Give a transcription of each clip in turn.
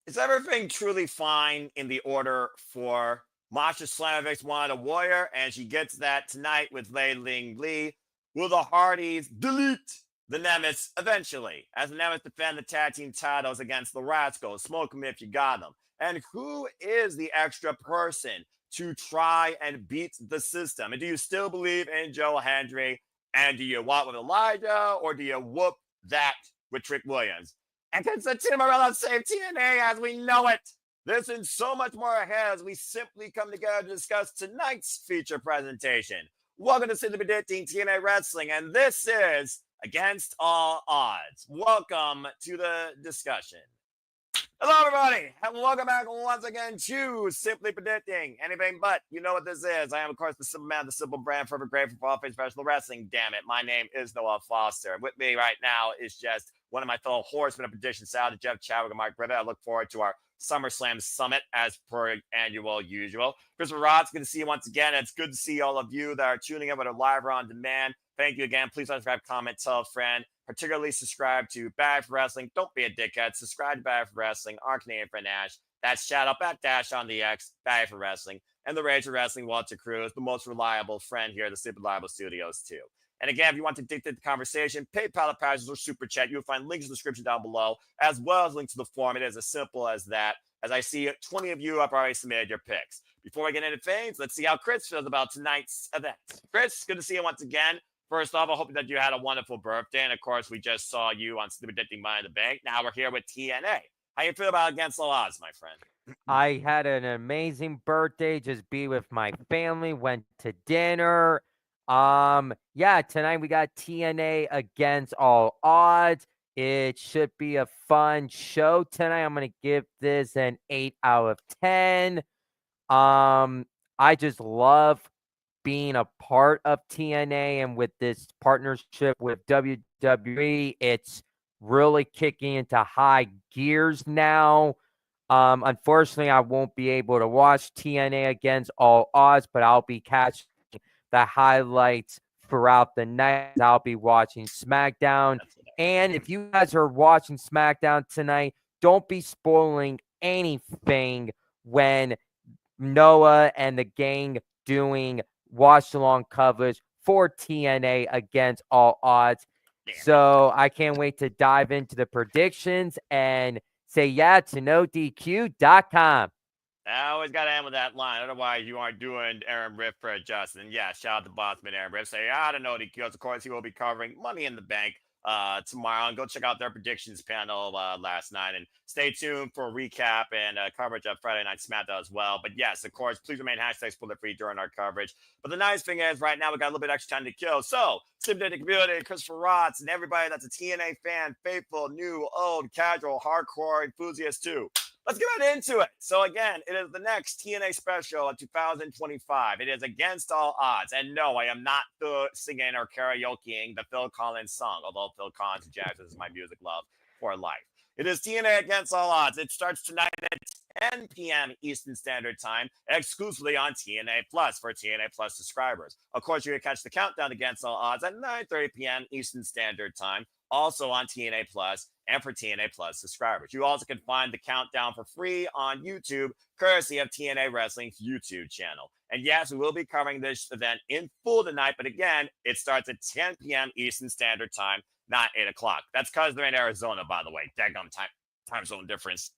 Is everything truly fine in the order for Masha Slamovich wanted a warrior, and she gets that tonight with Lei Ling Li? Will the Hardys delete the Nemeths eventually, as the Nemeths defend the tag team titles against the Rascalz? Smoke them if you got them. And who is the extra person to try and beat the system? And do you still believe in Joe Hendry? And do you walk with Elijah, or do you whoop that with Trick Williams? And can Santino Marella save TNA as we know it? This and so much more ahead as we simply come together to discuss tonight's feature presentation. Welcome to Simply Predicting TNA Wrestling, and this is Against All Odds. Welcome to the discussion. Hello, everybody, and welcome back once again to Simply Predicting Anything But. You know what this is. I am, of course, the simple man, the simple brand, forever grateful for all things professional wrestling. Damn it, my name is Noah Foster. With me right now is just one of my fellow horsemen of prediction. Shout out to Jeff Chadwick and Mark Griffith. I look forward to our SummerSlam Summit as per annual usual. Christopher Rott's good to see you once again. It's good to see all of you that are tuning in, whether live or on demand. Thank you again. Please subscribe, comment, tell a friend. Particularly subscribe to BattyForWrestling. Don't be a dickhead. Subscribe to BattyForWrestling, our Canadian friend Ash. That's shout out at Dash on the X, BattyForWrestling, and the Rage of Wrestling, Walter Cruz, the most reliable friend here at the Super Reliable Studios too. And again, if you want to dictate the conversation, PayPal passes or Super Chat, you'll find links in the description down below, as well as links to the forum. It is as simple as that. As I see 20 of you have already submitted your picks. Before we get into things, let's see how Chris feels about tonight's event. Chris, good to see you once again. First off, I hope that you had a wonderful birthday. And of course, we just saw you on Predicting Money in the Bank. Now we're here with TNA. How you feel about Against All Odds, my friend? I had an amazing birthday. Just be with my family. Went to dinner. Yeah, tonight we got TNA Against All Odds. It should be a fun show tonight. I'm gonna give this an 8 out of 10. I just love being a part of TNA, and with this partnership with WWE, it's really kicking into high gears now. Unfortunately, I won't be able to watch TNA Against All Odds, but I'll be catching the highlights throughout the night. I'll be watching SmackDown. And if you guys are watching SmackDown tonight, don't be spoiling anything when Noah and the gang doing watch-along coverage for TNA Against All Odds. So I can't wait to dive into the predictions and say yeah to NoDQ.com. I always got to end with that line. Otherwise, you aren't doing Aaron Riff for Justin. Yeah, shout out to Bossman Aaron Riff. Say, I don't know DQ. Of course, he will be covering Money in the Bank tomorrow. And go check out their predictions panel last night. And stay tuned for a recap and coverage of Friday Night SmackDown as well. But yes, of course, please remain #spoiler-free during our coverage. But the nice thing is, right now, we got a little bit extra time to kill. So, Sim-Day Community, Christopher Rotz, and everybody that's a TNA fan, faithful, new, old, casual, hardcore enthusiast too. Let's get right into it. So again, it is the next TNA special of 2025. It is Against All Odds. And no, I am not singing or karaokeing the Phil Collins song, although Phil Collins and Jackson is my music love for life. It is TNA Against All Odds. It starts tonight at 10 p.m. Eastern Standard Time, exclusively on TNA Plus for TNA Plus subscribers. Of course, you can catch the countdown Against All Odds at 9:30 p.m. Eastern Standard Time, also on TNA Plus and for TNA Plus subscribers. You also can find the countdown for free on YouTube, courtesy of TNA Wrestling's YouTube channel. And yes, we will be covering this event in full tonight, but again, it starts at 10 p.m. Eastern Standard Time, not 8 o'clock. That's because they're in Arizona, by the way. Daggum time zone difference.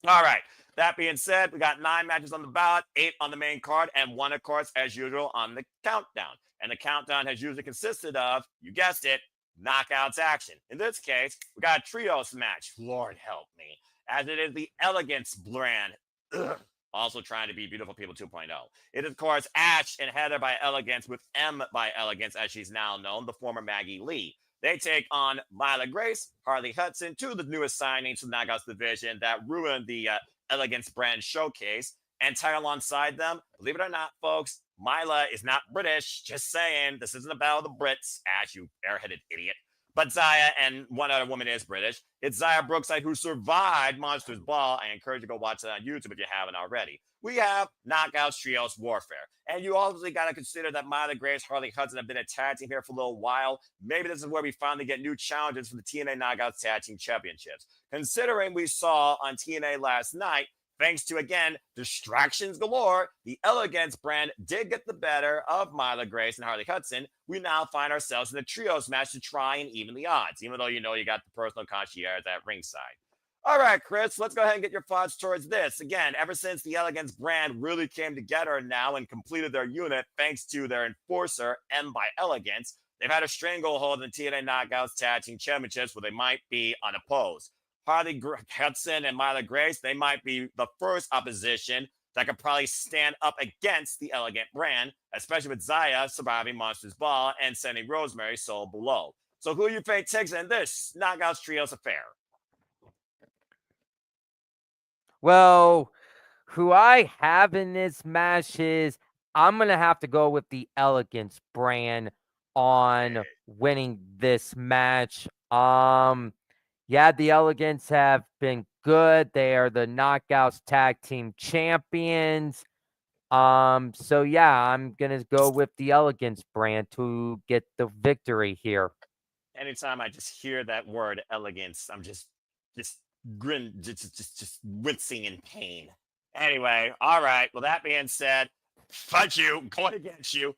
All right. That being said, we got 9 matches on the ballot, 8 on the main card, and 1, of course, as usual, on the countdown. And the countdown has usually consisted of, you guessed it, knockouts action. In this case, we got a trios match. Lord help me. As it is the Elegance brand. Also trying to be Beautiful People 2.0. It is, of course, Ash and Heather by Elegance with M by Elegance, as she's now known, the former Maggie Lee. They take on Lila Grace, Harley Hudson, two of the newest signings from the Knockouts division that ruined the Elegance brand showcase. And tied alongside them, believe it or not, folks, Mila is not British. Just saying, this isn't a battle of the Brits. Ash, you airheaded idiot. But Zaya and one other woman is British. It's Zaya Brookside who survived Monsters Ball. I encourage you to go watch it on YouTube if you haven't already. We have Knockouts Trios Warfare. And you obviously got to consider that Myla Grace, Harley Hudson have been a tag team here for a little while. Maybe this is where we finally get new challenges for the TNA Knockouts Tag Team Championships. Considering we saw on TNA last night, thanks to, again, distractions galore, the Elegance brand did get the better of Myla Grace and Harley Hudson. We now find ourselves in a trios match to try and even the odds, even though you know you got the personal concierge at ringside. All right, Chris, let's go ahead and get your thoughts towards this. Again, ever since the Elegance brand really came together now and completed their unit thanks to their enforcer, M by Elegance, they've had a stranglehold in the TNA Knockouts Tag Team Championships where they might be unopposed. Harley Hudson and Myla Grace, they might be the first opposition that could probably stand up against the Elegant brand, especially with Zaya surviving Monsters Ball and sending Rosemary Soul below. So who do you think takes in this Knockouts Trios affair? Well, who I have in this match is I'm going to have to go with the Elegance brand on winning this match. Yeah, the Elegance have been good. They are the Knockouts Tag Team Champions. So yeah, I'm going to go with the Elegance brand to get the victory here. Anytime I just hear that word elegance, I'm just wincing in pain. Anyway, all right. Well, that being said, fudge you, going against you.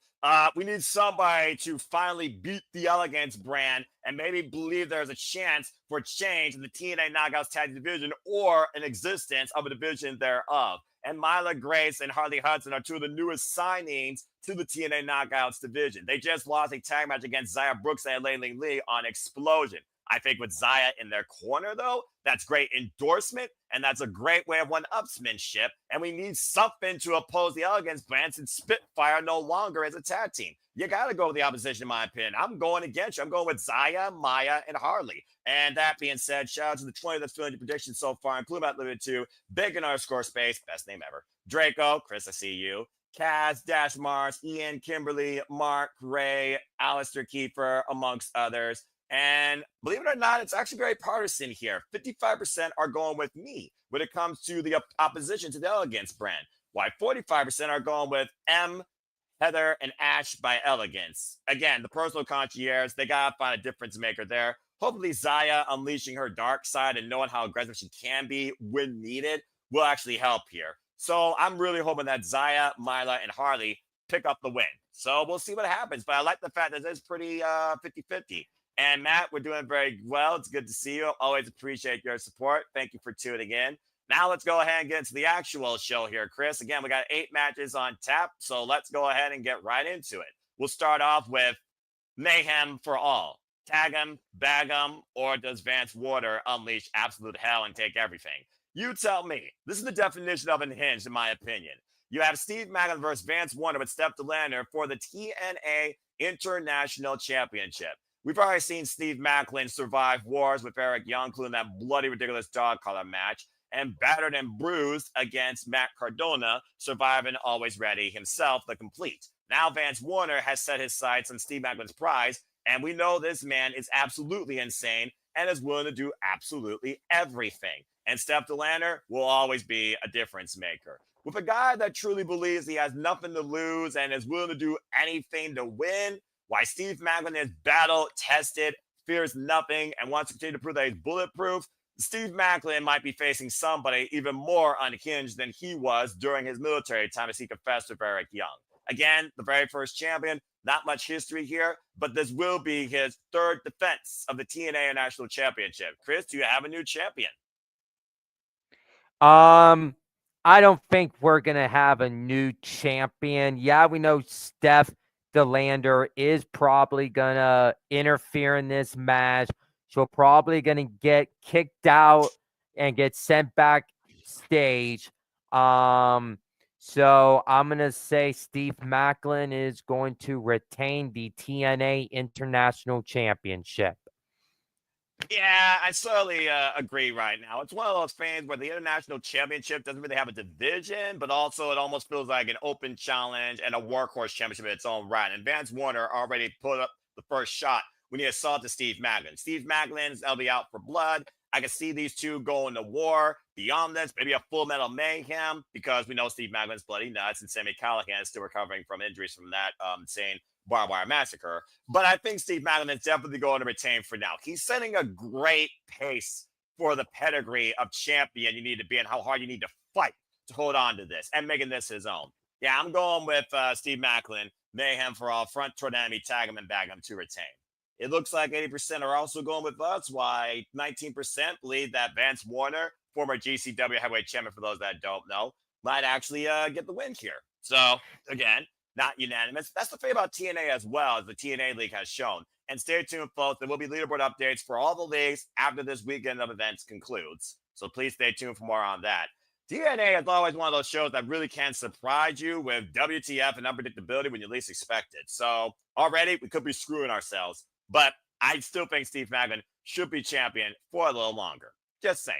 We need somebody to finally beat the Elegance brand and maybe believe there's a chance for change in the TNA Knockouts Tag Division or an existence of a division thereof. And Myla Grace and Harley Hudson are two of the newest signings to the TNA Knockouts division. They just lost a tag match against Zaya Brooks and Lei Ling Lee on Explosion. I think with Zaya in their corner, though, that's great endorsement, and that's a great way of one-upsmanship, and we need something to oppose the Elegance brand since Spitfire no longer is a tag team. You got to go with the opposition, in my opinion. I'm going against you. I'm going with Zaya, Maya, and Harley. And that being said, shout out to the 20 that's filling the predictions so far, including Matt Limited 2, Big_Space, best name ever, Draco, Chris, I see you, Kaz, Dash Mars, Ian, Kimberly, Mark, Ray, Alistair Kiefer, amongst others. And believe it or not, it's actually very partisan here. 55% are going with me when it comes to the opposition to the Elegance brand, while 45% are going with M, Heather, and Ash by Elegance. Again, the personal concierge, they got to find a difference maker there. Hopefully, Zaya unleashing her dark side and knowing how aggressive she can be when needed will actually help here. So I'm really hoping that Zaya, Myla, and Harley pick up the win. So we'll see what happens. But I like the fact that it's pretty 50-50. And Matt, we're doing very well. It's good to see you. Always appreciate your support. Thank you for tuning in. Now let's go ahead and get into the actual show here, Chris. Again, we got 8 matches on tap, so let's go ahead and get right into it. We'll start off with Mayhem for All. Tag him, bag him, or does Vance Warder unleash absolute hell and take everything? You tell me. This is the definition of unhinged, in my opinion. You have Steve Maclin versus Vance Warder with Steph DeLander for the TNA International Championship. We've already seen Steve Maclin survive wars with Eric Yǐng, including that bloody, ridiculous dog collar match, and battered and bruised against Matt Cardona, surviving Always Ready himself, the complete. Now Vance Warder has set his sights on Steve Maclin's prize, and we know this man is absolutely insane and is willing to do absolutely everything. And Steph DeLander will always be a difference maker. With a guy that truly believes he has nothing to lose and is willing to do anything to win, why Steve Maclin is battle-tested, fears nothing, and wants to continue to prove that he's bulletproof, Steve Maclin might be facing somebody even more unhinged than he was during his military time as he confessed with Eric Yǐng. Again, the very first champion, not much history here, but this will be his 3rd defense of the TNA International Championship. Chris, do you have a new champion? I don't think we're going to have a new champion. Yeah, we know Steph DeLander is probably going to interfere in this match. She'll probably going to get kicked out and get sent backstage. So I'm going to say Steve Maclin is going to retain the TNA International Championship. Yeah, I certainly agree right now. It's one of those things where the International Championship doesn't really have a division, but also it almost feels like an open challenge and a workhorse championship in its own right. And Vance Warder already put up the first shot we need to salt to Steve Maclin. Steve Maclin's will be out for blood. I can see these two going to war beyond this, maybe a Full Metal Mayhem, because we know Steve Maclin's bloody nuts and Sammy Callahan is still recovering from injuries from that insane barbed wire massacre. But I think Steve Maclin is definitely going to retain for now. He's setting a great pace for the pedigree of champion you need to be and how hard you need to fight to hold on to this and making this his own. Yeah, I'm going with Steve Maclin, Mayhem for all, front toward enemy, tag him and bag him to retain. It looks like 80% are also going with us, why 19% believe that Vance Warner, former GCW heavyweight champion, for those that don't know, might actually get the win here. So, again, not unanimous. That's the thing about TNA as well, as the TNA League has shown. And stay tuned, folks. There will be leaderboard updates for all the leagues after this weekend of events concludes. So please stay tuned for more on that. TNA is always one of those shows that really can surprise you with WTF and unpredictability when you least expect it. So already we could be screwing ourselves. But I still think Steve Maclin should be champion for a little longer. Just saying.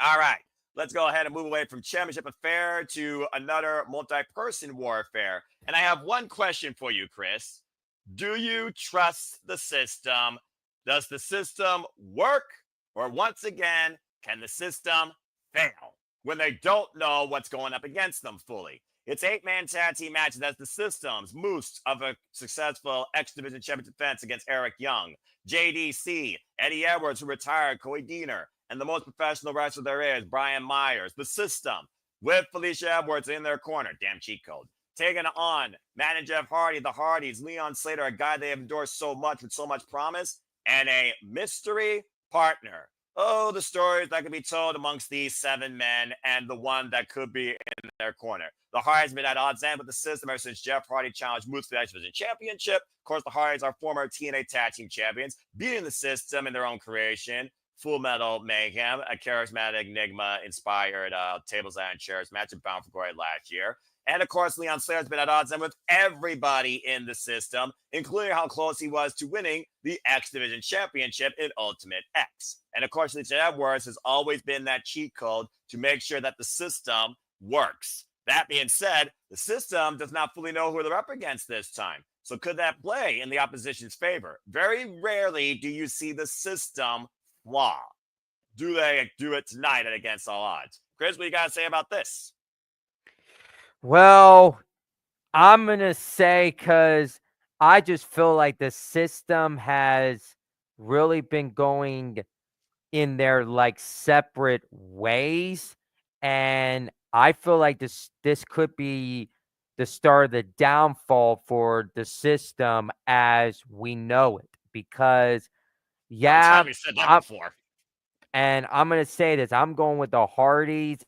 All right. Let's go ahead and move away from championship affair to another multi-person warfare. And I have one question for you, Chris. Do you trust the system? Does the system work? Or once again, can the system fail when they don't know what's going up against them fully? It's 8-man tag team matches as the systems. Moose of a successful X Division championship defense against Eric Young. JDC, Eddie Edwards, who retired, Corey Diener, and the most professional wrestler there is, Brian Myers. The system with Felicia Edwards in their corner. Damn cheat code. Taking on Matt and Jeff Hardy, the Hardys, Leon Slater, a guy they have endorsed so much with so much promise, and a mystery partner. Oh, the stories that could be told amongst these 7 men and the one that could be in their corner. The Hardys have been at odds end with the system ever since Jeff Hardy challenged Moose for the X Division Championship. Of course, the Hardys are former TNA Tag Team Champions, beating the system in their own creation. Full Metal Mayhem, a charismatic Enigma-inspired tables, and chairs match at Bound for Glory last year. And, of course, Leon Slater's been at odds with everybody in the system, including how close he was to winning the X Division Championship in Ultimate X. And, of course, Felicia Edwards has always been that cheat code to make sure that the system works. That being said, the system does not fully know who they're up against this time. So could that play in the opposition's favor? Very rarely do you see the system flaw. Do they do it tonight at Against All Odds? Chris, what you got to say about this? Well, I'm going to say, because I just feel like the system has really been going in their like separate ways. And I feel like this could be the start of the downfall for the system as we know it. Because, yeah, We said that before. And I'm going to say this. I'm going with the Hardys,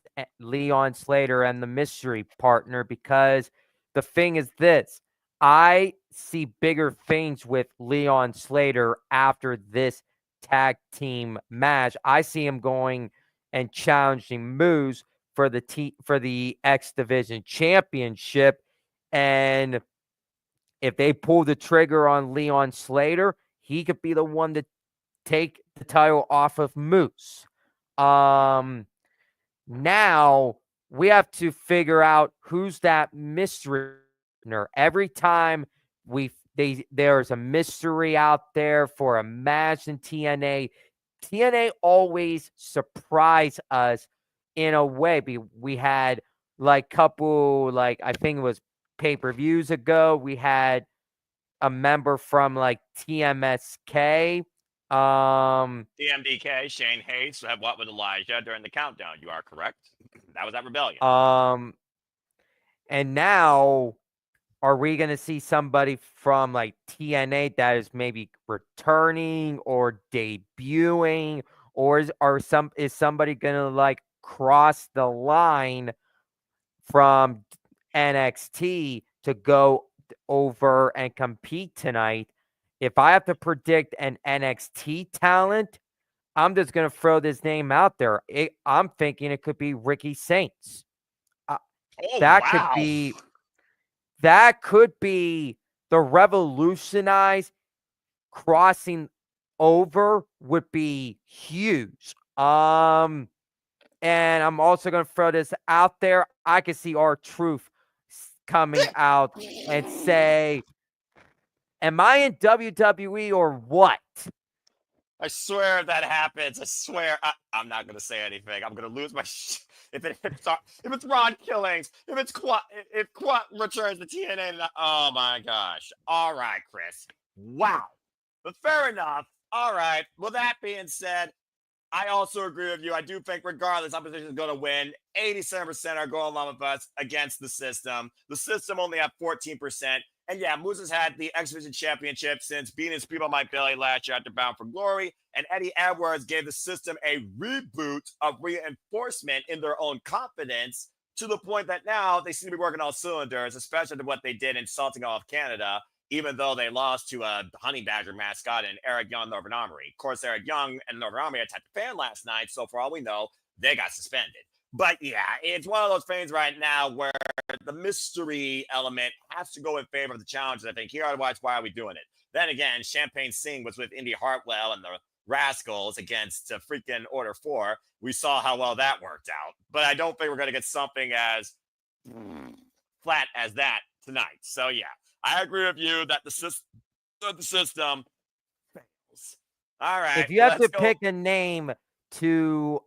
Leon Slater, and the mystery partner, because the thing is this. I see bigger things with Leon Slater after this tag team match. I see him going and challenging Moose for the X Division Championship. And if they pull the trigger on Leon Slater, he could be the one to take the title off of Moose. Now we have to figure out who's that mystery partner. Every time there's a mystery out there for a match in TNA, TNA always surprise us in a way. We had like couple, I think it was pay-per-views ago, we had a member from like TMSK. TMDK, Shane Hayes had what with Elijah during the countdown. You are correct. That was that Rebellion. And now, are we going to see somebody from like TNA that is maybe returning or debuting, or is somebody going to like cross the line from NXT to go over and compete tonight? If I have to predict an NXT talent, I'm just going to throw this name out there. I'm thinking it could be Ricky Saints. That could be the revolutionized crossing over would be huge. And I'm also going to throw this out there. I could see R-Truth coming out and say, Am I in WWE or what? I swear if that happens, I swear I'm not gonna say anything. I'm gonna lose my if it's Ron Killings, if Quat returns to TNA. Oh my gosh! All right, Chris. Wow. But fair enough. All right. Well, that being said, I also agree with you. I do think, regardless, opposition is going to win. 87% are going along with us against the system. The system only have 14%. And yeah, Moose has had the X Division Championship since beating his people Mike Bailey last year after Bound for Glory. And Eddie Edwards gave the system a reboot of reinforcement in their own confidence, to the point that now they seem to be working all cylinders, especially to what they did insulting all of Canada, even though they lost to a Honey Badger mascot and Eric Young, Northern Armory. Of course, Eric Young and Northern Armory attacked the fan last night, so for all we know, they got suspended. But yeah, it's one of those things right now where the mystery element has to go in favor of the challengers. I think here, otherwise, why are we doing it? Then again, Champagne Singh was with Indy Hartwell and the Rascalz against freaking Order 4. We saw how well that worked out. But I don't think we're going to get something as flat as that tonight. So yeah, I agree with you that the system fails. All right. If you have to pick a name to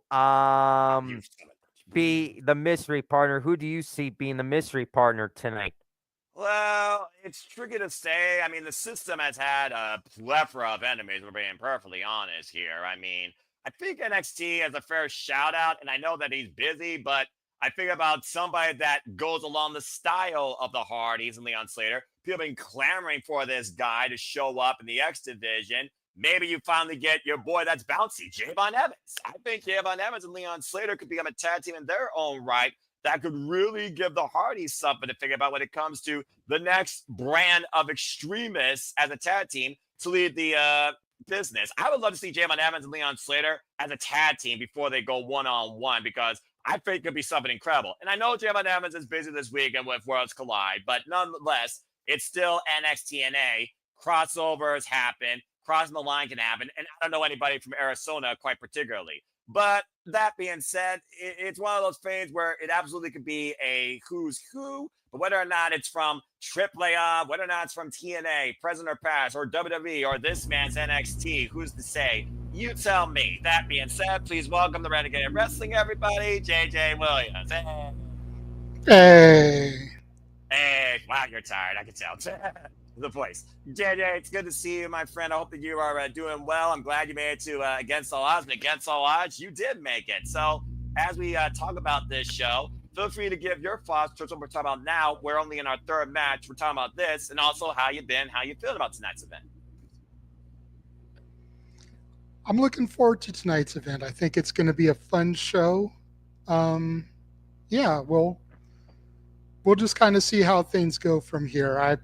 be the mystery partner, who do you see being the mystery partner tonight? Well, it's tricky to say. I mean, the system has had a plethora of enemies, we're being perfectly honest here. I mean, I think NXT has a fair shout out, and I know that he's busy, but I think about somebody that goes along the style of the Hardys and Leon Slater. People have been clamoring for this guy to show up in the X Division. Maybe you finally get your boy that's bouncy, Javon Evans. I think Javon Evans and Leon Slater could become a tag team in their own right that could really give the Hardys something to think about when it comes to the next brand of extremists as a tag team to lead the business. I would love to see Javon Evans and Leon Slater as a tag team before they go one-on-one, because I think it could be something incredible. And I know Javon Evans is busy this weekend with Worlds Collide, but nonetheless, it's still NXT. Crossovers happen. Crossing the line can happen. And I don't know anybody from Arizona quite particularly. But that being said, it's one of those things where it absolutely could be a who's who. But whether or not it's from AAA, whether or not it's from TNA, present or past, or WWE, or this man's NXT, who's to say? You tell me. That being said, please welcome the Renegade Wrestling, everybody, JJ Williams. Hey. Hey, wow, you're tired. I can tell. The voice. JJ, it's good to see you, my friend. I hope that you are doing well. I'm glad you made it to Against All Odds. And against all odds, you did make it. So as we talk about this show, feel free to give your thoughts to what we're talking about now. We're only in our third match. We're talking about this, and also how you've been, how you feeling about tonight's event. I'm looking forward to tonight's event. I think it's going to be a fun show. Yeah, we'll just kind of see how things go from here. I'm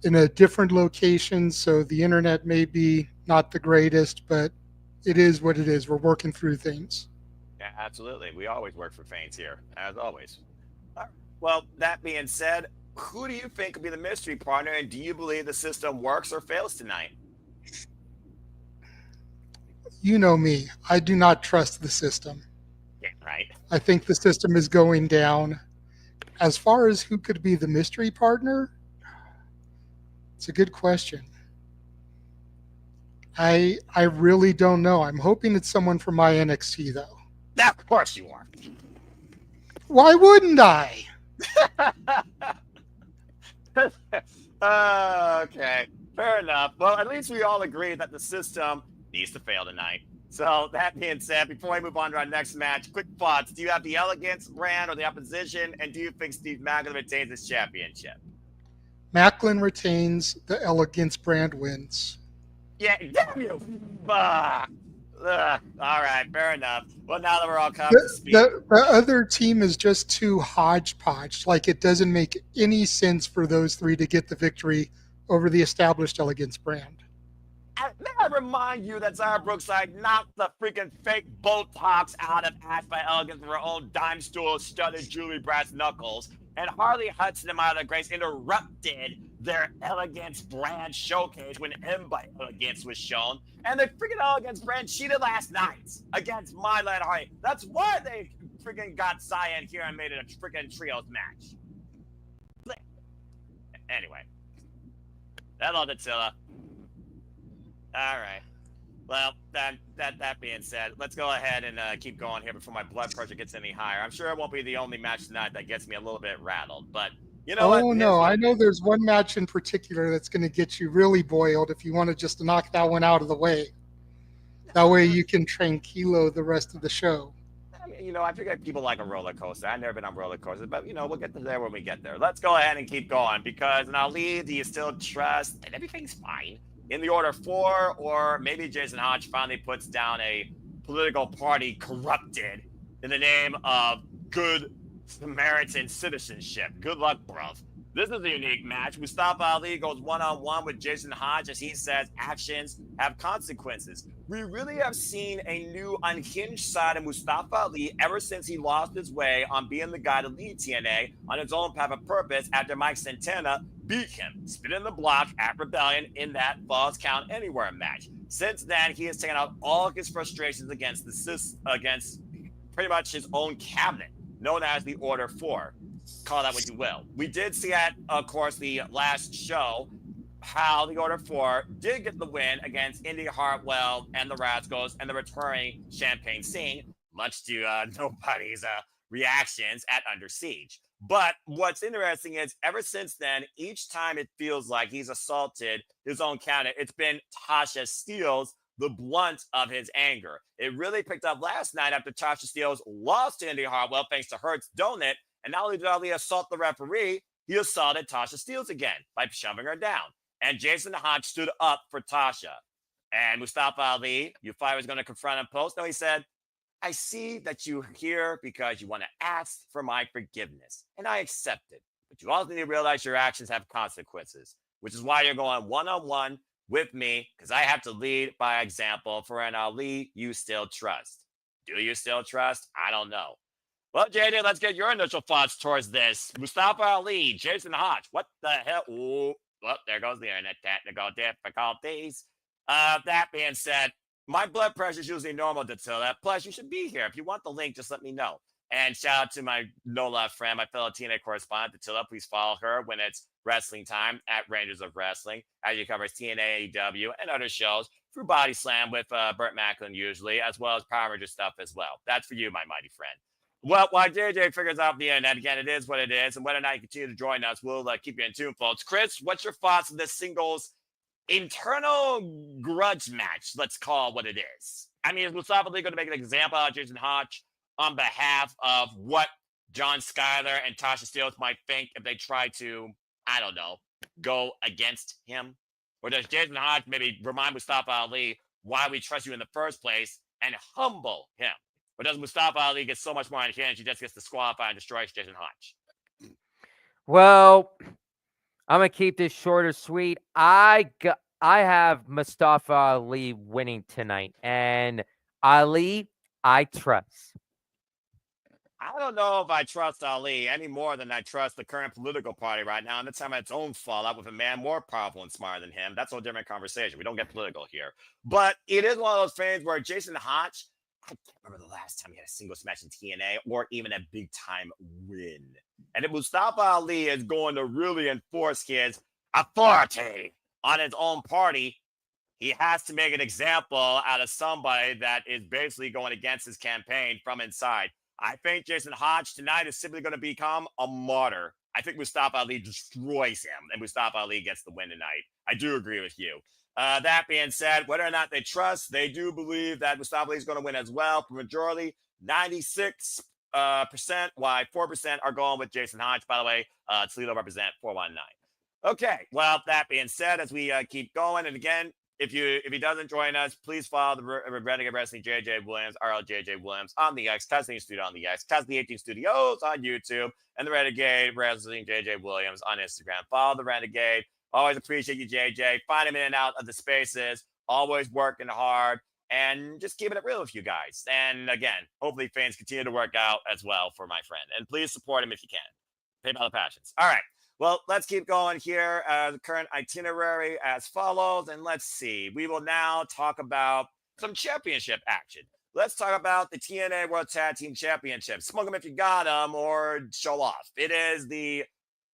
in a different location, so the internet may be not the greatest, but it is what it is. We're working through things. Yeah, absolutely. We always work for fans here, as always. All right. Well, that being said, who do you think will be the mystery partner, and do you believe the system works or fails tonight? You know me. I do not trust the system. Yeah, right. I think the system is going down. As far as who could be the mystery partner, it's a good question. I really don't know. I'm hoping it's someone from my NXT, though. Of course you are. Why wouldn't I? Okay, fair enough. Well, at least we all agree that the system needs to fail tonight. So that being said, before we move on to our next match, quick thoughts. Do you have the Elegance brand or the opposition? And do you think Steve Maclin retains his championship? Maclin retains, the Elegance brand wins. Yeah, damn you. All right, fair enough. Well, now that we're all caught up to speed. The other team is just too hodgepodge. Like, it doesn't make any sense for those three to get the victory over the established Elegance brand. May I remind you that Zara Brookside knocked the freaking fake Botox out of Ash by Elegance with her own dime stool studded Julie brass knuckles, and Harley Hudson and Myla Grace interrupted their Elegance brand showcase when M by Elegance was shown, and the freaking Elegance brand cheated last night against Myla and Harley. That's why they freaking got Cyan here and made it a freaking trios match. Anyway. Hello, Attila. All right. Well, that being said, let's go ahead and keep going here before my blood pressure gets any higher. I'm sure it won't be the only match tonight that gets me a little bit rattled, but you know what? Oh Here's no, what I it know is. there's one match in particular that's going to get you really boiled if you want to just knock that one out of the way. That way you can tranquilo the rest of the show. I mean, I figure people like a roller coaster. I've never been on roller coasters, but we'll get to there when we get there. Let's go ahead and keep going because in Ali, do you still trust that everything's fine in the order four, or maybe Jason Hotch finally puts down a political party corrupted in the name of good Samaritan citizenship. Good luck, bruv. This is a unique match. Mustafa Ali goes one-on-one with Jason Hotch as he says actions have consequences. We really have seen a new unhinged side of Mustafa Ali ever since he lost his way on being the guy to lead TNA on his own path of purpose after Mike Santana beat him, spit in the block at Rebellion in that Falls Count Anywhere match. Since then, he has taken out all his frustrations against against pretty much his own cabinet, known as the Order 4. Call that what you will. We did see at, of course, the last show how the Order 4 did get the win against Indy Hartwell and the Rascalz and the returning Champagne Singh, much to nobody's reactions at Under Siege. But what's interesting is ever since then, each time it feels like he's assaulted his own cabinet, it's been Tasha Steelz the blunt of his anger. It really picked up last night after Tasha Steelz lost to Indy Hartwell thanks to Hurt's donut. And not only did Ali assault the referee, he assaulted Tasha Steelz again by shoving her down. And Jason Hotch stood up for Tasha. And Mustafa Ali, you thought he was going to confront him post? No, he said, I see that you're here because you want to ask for my forgiveness, and I accept it. But you also need to realize your actions have consequences, which is why you're going one-on-one with me, because I have to lead by example for an Ali you still trust. Do you still trust? I don't know. Well, JJ, let's get your initial thoughts towards this. Mustafa Ali, Jason Hotch, what the hell? Ooh, well, there goes the internet technical difficulties. That being said, my blood pressure is usually normal, Datilla. Plus, you should be here. If you want the link, just let me know. And shout out to my no-love friend, my fellow TNA correspondent, Datilla. Please follow her when it's wrestling time at Rangers of Wrestling, as she covers TNA, AEW, and other shows through Body Slam with Burt Maclin usually, as well as Power Ranger stuff as well. That's for you, my mighty friend. Well, while JJ figures out the internet, again, it is what it is. And whether or not you continue to join us, we'll keep you in tune, folks. Chris, what's your thoughts on this singles internal grudge match? Let's call it what it is. I mean, is Mustafa Ali going to make an example of Jason Hotch on behalf of what John Skyler and Tasha Steelz might think if they try to, I don't know, go against him? Or does Jason Hotch maybe remind Mustafa Ali why we trust you in the first place and humble him? Or does Mustafa Ali get so much more on hand, he just gets disqualified and destroys Jason Hotch? Well, I'm gonna keep this short or sweet. I have Mustafa Ali winning tonight, and Ali, I trust. I don't know if I trust Ali any more than I trust the current political party right now, and it's having its own fallout with a man more powerful and smarter than him. That's a different conversation. We don't get political here. But it is one of those things where Jason Hotch, I can't remember the last time he had a singles match in TNA or even a big time win. And if Mustafa Ali is going to really enforce his authority on his own party, he has to make an example out of somebody that is basically going against his campaign from inside. I think Jason Hotch tonight is simply going to become a martyr. I think Mustafa Ali destroys him, and Mustafa Ali gets the win tonight. I do agree with you. That being said, whether or not they trust, they do believe that Mustafa Ali is going to win as well. For majority, 96%, why 4% are going with Jason Hotch. By the way, Toledo represent 419. Okay, well, that being said, as we keep going, and again, if he doesn't join us, please follow the Renegade Wrestling JJ Williams, RLJJ Williams on the X, Testing Studio on the X, Testing 18 Studios on YouTube, and the Renegade Wrestling JJ Williams on Instagram. Follow the Renegade. Always appreciate you, JJ. Find him in and out of the spaces. Always working hard and just keeping it real with you guys. And again, hopefully things continue to work out as well for my friend. And please support him if you can. PayPal passions. All right. Well, let's keep going here. The current itinerary as follows. And let's see. We will now talk about some championship action. Let's talk about the TNA World Tag Team Championship. Smoke them if you got them or show off. It is the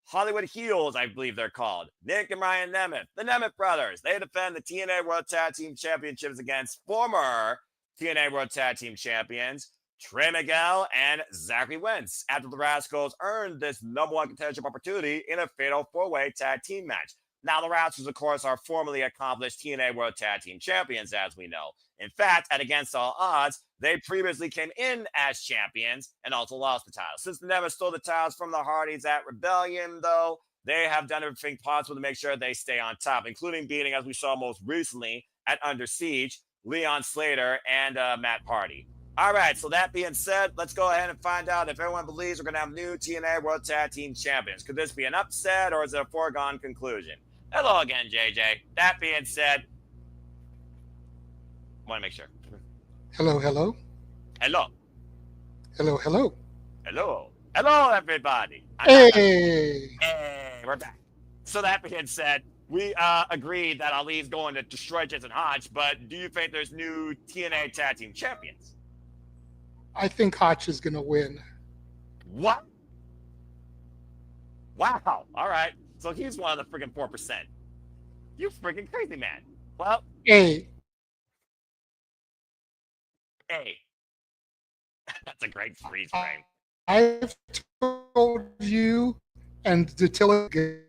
Hollywood Heels, I believe they're called. Nick and Ryan Nemeth, the Nemeth brothers. They defend the TNA World Tag Team Championships against former TNA World Tag Team Champions Trey Miguel and Zachary Wentz after the Rascalz earned this #1 contendership opportunity in a fatal 4-way tag team match. Now, the Rascalz, of course, are formerly accomplished TNA World Tag Team Champions, as we know. In fact, at Against All Odds, they previously came in as champions and also lost the title. Since they never stole the titles from the Hardys at Rebellion, though, they have done everything possible to make sure they stay on top, including beating, as we saw most recently at Under Siege, Leon Slater and Matt Hardy. All right, so that being said, let's go ahead and find out if everyone believes we're going to have new TNA World Tag Team Champions. Could this be an upset or is it a foregone conclusion? Hello again, JJ. That being said, want to make sure. Hello, hello. Hello. Hello, hello. Hello. Hello, everybody. Hey. Hey, we're back. So that being said, we agreed that Ali's going to destroy Jason Hotch, but do you think there's new TNA Tag Team Champions? I think Hotch is going to win. What? Wow. All right. So he's one of the freaking 4%. You freaking crazy man. Well, Hey. hey. That's a great freeze frame. I've told you and Datilla good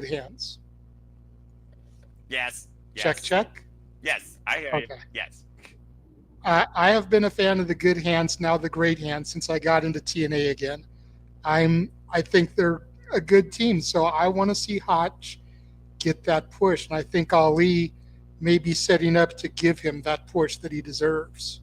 hands. Yes. Check, check. Yes, I hear you. Yes. I have been a fan of the good hands, now the great hands, since I got into TNA again. I think they're a good team, so I want to see Hotch get that push, and I think Ali may be setting up to give him that push that he deserves.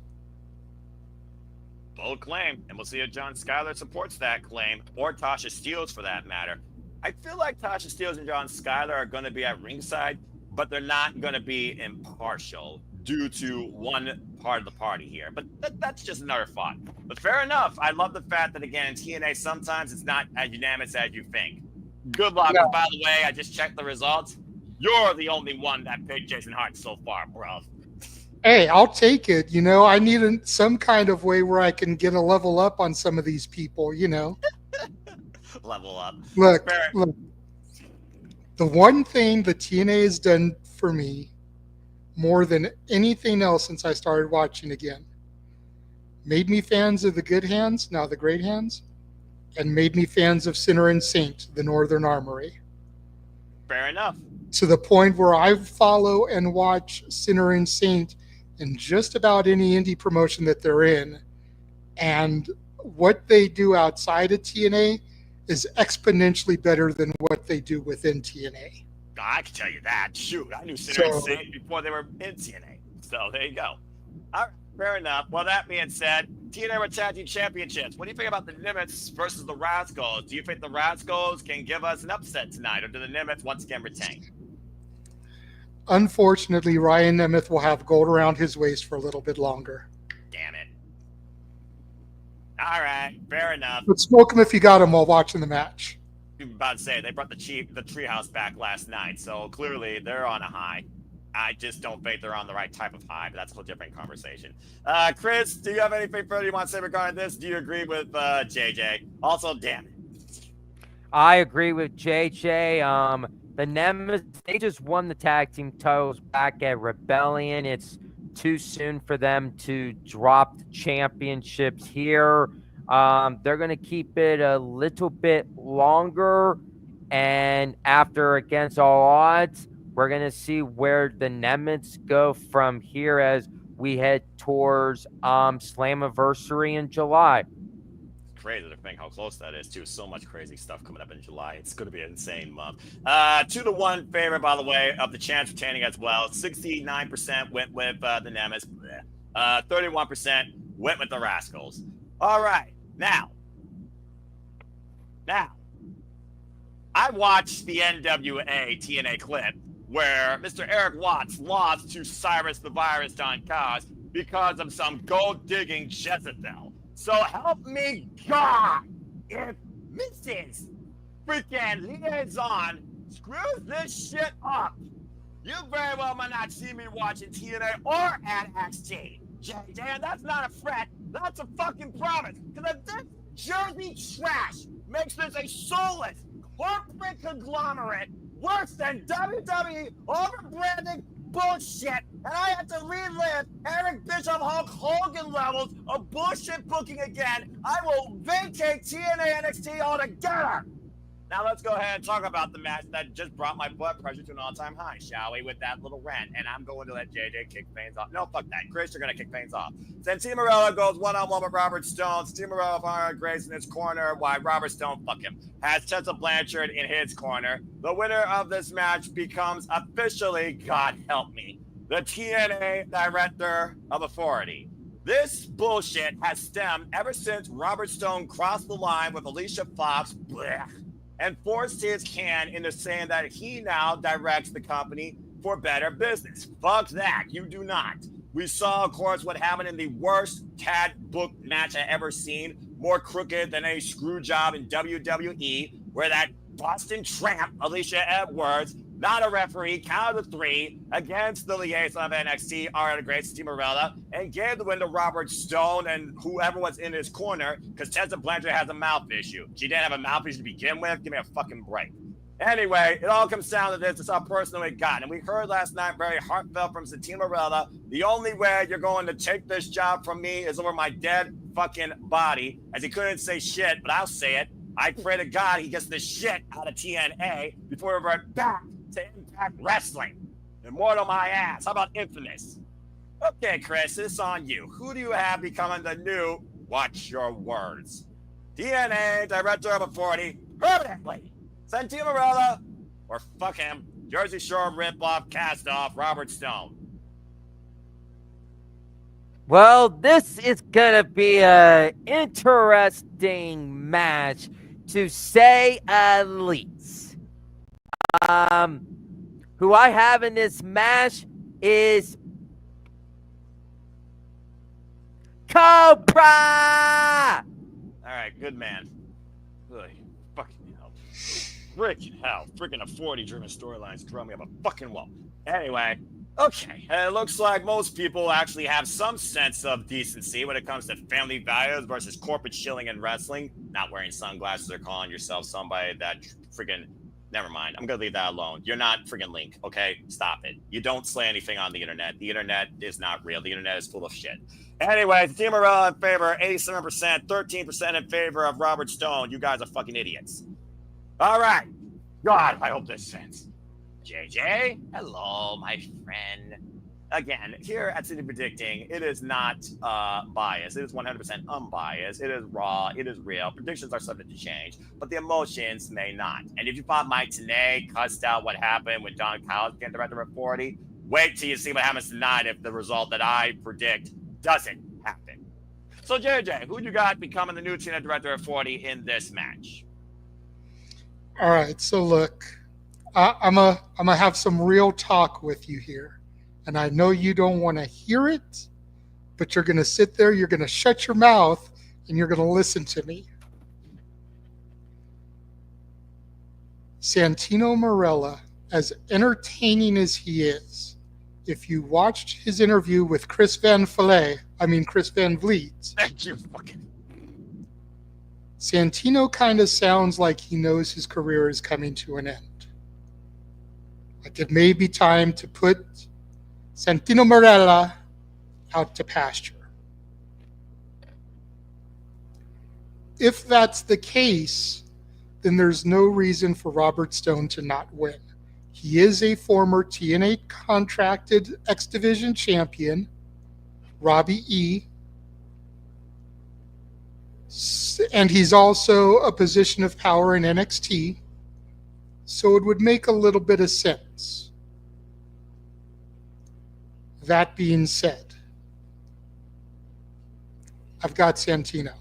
Bold claim, and we'll see if John Skyler supports that claim, or Tasha Steelz for that matter. I feel like Tasha Steelz and John Skyler are going to be at ringside, but they're not going to be impartial due to one part of the party here. But that's just another thought. But fair enough. I love the fact that, again, in TNA, sometimes it's not as unanimous as you think. Good luck. Yeah. By the way, I just checked the results. You're the only one that picked Jason Hart so far, bro. Hey, I'll take it. You know, I need some kind of way where I can get a level up on some of these people, you know. Level up. Look. The one thing the TNA has done for me more than anything else since I started watching again, made me fans of the good hands, now the great hands, and made me fans of Sinner and Saint, the Northern Armory. Fair enough. To the point where I follow and watch Sinner and Saint in just about any indie promotion that they're in. And what they do outside of TNA is exponentially better than what they do within TNA. I can tell you that. Shoot, I knew Sinner and Saint before they were in TNA. So there you go. All right, fair enough. Well, that being said, TNA World Tag Team Championships. What do you think about the Nemeths versus the Rascalz? Do you think the Rascalz can give us an upset tonight, or do the Nemeths once again retain? Unfortunately, Ryan Nemeth will have gold around his waist for a little bit longer. Damn it. All right, fair enough. But smoke him if you got him while watching the match. I was about to say, they brought the treehouse back last night, so clearly they're on a high. I just don't think they're on the right type of high, but that's a different conversation. Chris, do you have anything further you want to say regarding this? Do you agree with JJ? Also, damn it. I agree with JJ. The Nemeths, they just won the tag team titles back at Rebellion. It's too soon for them to drop the championships here. They're going to keep it a little bit longer. And after Against All Odds, we're going to see where the Nemeths go from here as we head towards Slammiversary in July. Crazy to think how close that is too. So much crazy stuff coming up in July. It's going to be an insane month. 2-1 favorite, by the way, of the chance retaining as well. 69% went with the Nemeths. 31% went with the Rascalz. All right, now, I watched the NWA TNA clip where Mr. Eric Watts lost to Cyrus the Virus Don Cos because of some gold-digging Jezebel. So help me God, if Mrs. freaking Liaison screws this shit up, you very well might not see me watching TNA or at NXT. JJ, and that's not a threat, that's a fucking promise. Because if this Jersey trash makes this a soulless corporate conglomerate worse than WWE overbranding bullshit, and I have to relive Eric Bischoff Hulk Hogan levels of bullshit booking again. I will vacate TNA NXT altogether. Now let's go ahead and talk about the match that just brought my blood pressure to an all-time high, shall we, with that little rant. And I'm going to let JJ kick things off. No, fuck that. Chris, you're going to kick things off. Santino Marella goes one-on-one with Robert Stone. Santino Marella finds Grace in his corner, while Robert Stone, fuck him, has Tessa Blanchard in his corner. The winner of this match becomes officially, God help me, the TNA Director of Authority. This bullshit has stemmed ever since Robert Stone crossed the line with Alicia Fox, blech, and forced his hand into saying that he now directs the company for better business. Fuck that. You do not. We saw, of course, what happened in the worst tag book match I ever seen, more crooked than a screw job in WWE, where that Boston tramp, Alicia Edwards, not a referee, count of 3, against the liaison of NXT, our great Santino Marella, and gave the win to Robert Stone and whoever was in his corner, because Tessa Blanchard has a mouth issue. She didn't have a mouth issue to begin with. Give me a fucking break. Anyway, it all comes down to this. It's how personal it got. And we heard last night very heartfelt from Santino Marella. The only way you're going to take this job from me is over my dead fucking body. As he couldn't say shit, but I'll say it. I pray to God he gets the shit out of TNA before we revert back to Impact Wrestling. Immortal my ass. How about Infamous? Okay, Chris, it's on you. Who do you have becoming the new, watch your words, TNA Director of Authority permanently? Santino Marella, or fuck him, Jersey Shore ripoff, cast off Robert Stone? Well, this is gonna be an interesting match, to say at least. Who I have in this match is Cobra! All right, good man. Ugh, fucking hell. Freaking hell. Freaking authority-driven storylines throw me up a fucking wall. Anyway, okay. It looks like most people actually have some sense of decency when it comes to family values versus corporate shilling and wrestling. Not wearing sunglasses or calling yourself somebody that freaking... Never mind. I'm going to leave that alone. You're not freaking Link, okay? Stop it. You don't slay anything on the internet. The internet is not real. The internet is full of shit. Anyway, Team Marella in favor, 87%, 13% in favor of Robert Stone. You guys are fucking idiots. All right. God, I hope this sense. JJ, hello, my friend. Again, here at City Predicting, it is not biased. It is 100% unbiased. It is raw. It is real. Predictions are subject to change, but the emotions may not. And if you thought Mike today cussed out what happened with Don Callis getting Director of Authority, wait till you see what happens tonight if the result that I predict doesn't happen. So, JJ, who you got becoming the new TNA Director of Authority in this match? All right, so look, I'm gonna have some real talk with you here. And I know you don't want to hear it, but you're going to sit there, you're going to shut your mouth, and you're going to listen to me. Santino Marella, as entertaining as he is, if you watched his interview with Chris Van Vliet, Thank you, fucking. Santino kind of sounds like he knows his career is coming to an end. Like it may be time to put Santino Marella out to pasture. If that's the case, then there's no reason for Robert Stone to not win. He is a former TNA contracted X Division champion, Robbie E. And he's also a position of power in NXT. So it would make a little bit of sense. That being said, I've got Santino.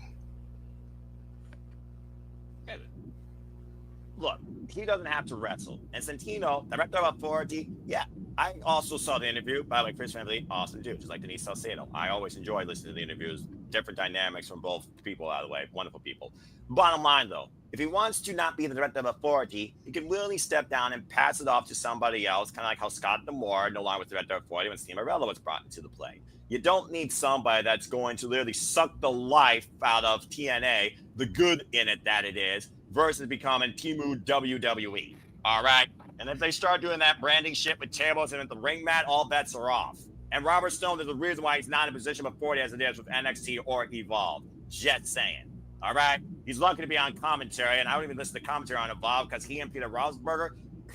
Look, he doesn't have to wrestle. And Santino, Director of Authority, yeah. I also saw the interview by Chris Van Vliet, awesome dude, just like Denise Salcedo. I always enjoy listening to the interviews. Different dynamics from both people, by the way. Wonderful people. Bottom line, though, if he wants to not be the Director of Authority, he can willingly step down and pass it off to somebody else, kind of like how Scott D'Amore no longer was the Director of Authority when Santino Marella was brought into the play. You don't need somebody that's going to literally suck the life out of TNA, the good in it that it is, versus becoming Timu WWE. All right. And if they start doing that branding shit with tables and at the ring mat, all bets are off. And Robert Stone, there's a reason why he's not in a position of 40 as it is with NXT or Evolve. Just saying. All right. He's lucky to be on commentary, and I don't even listen to commentary on Evolve because he and Peter Rosberger,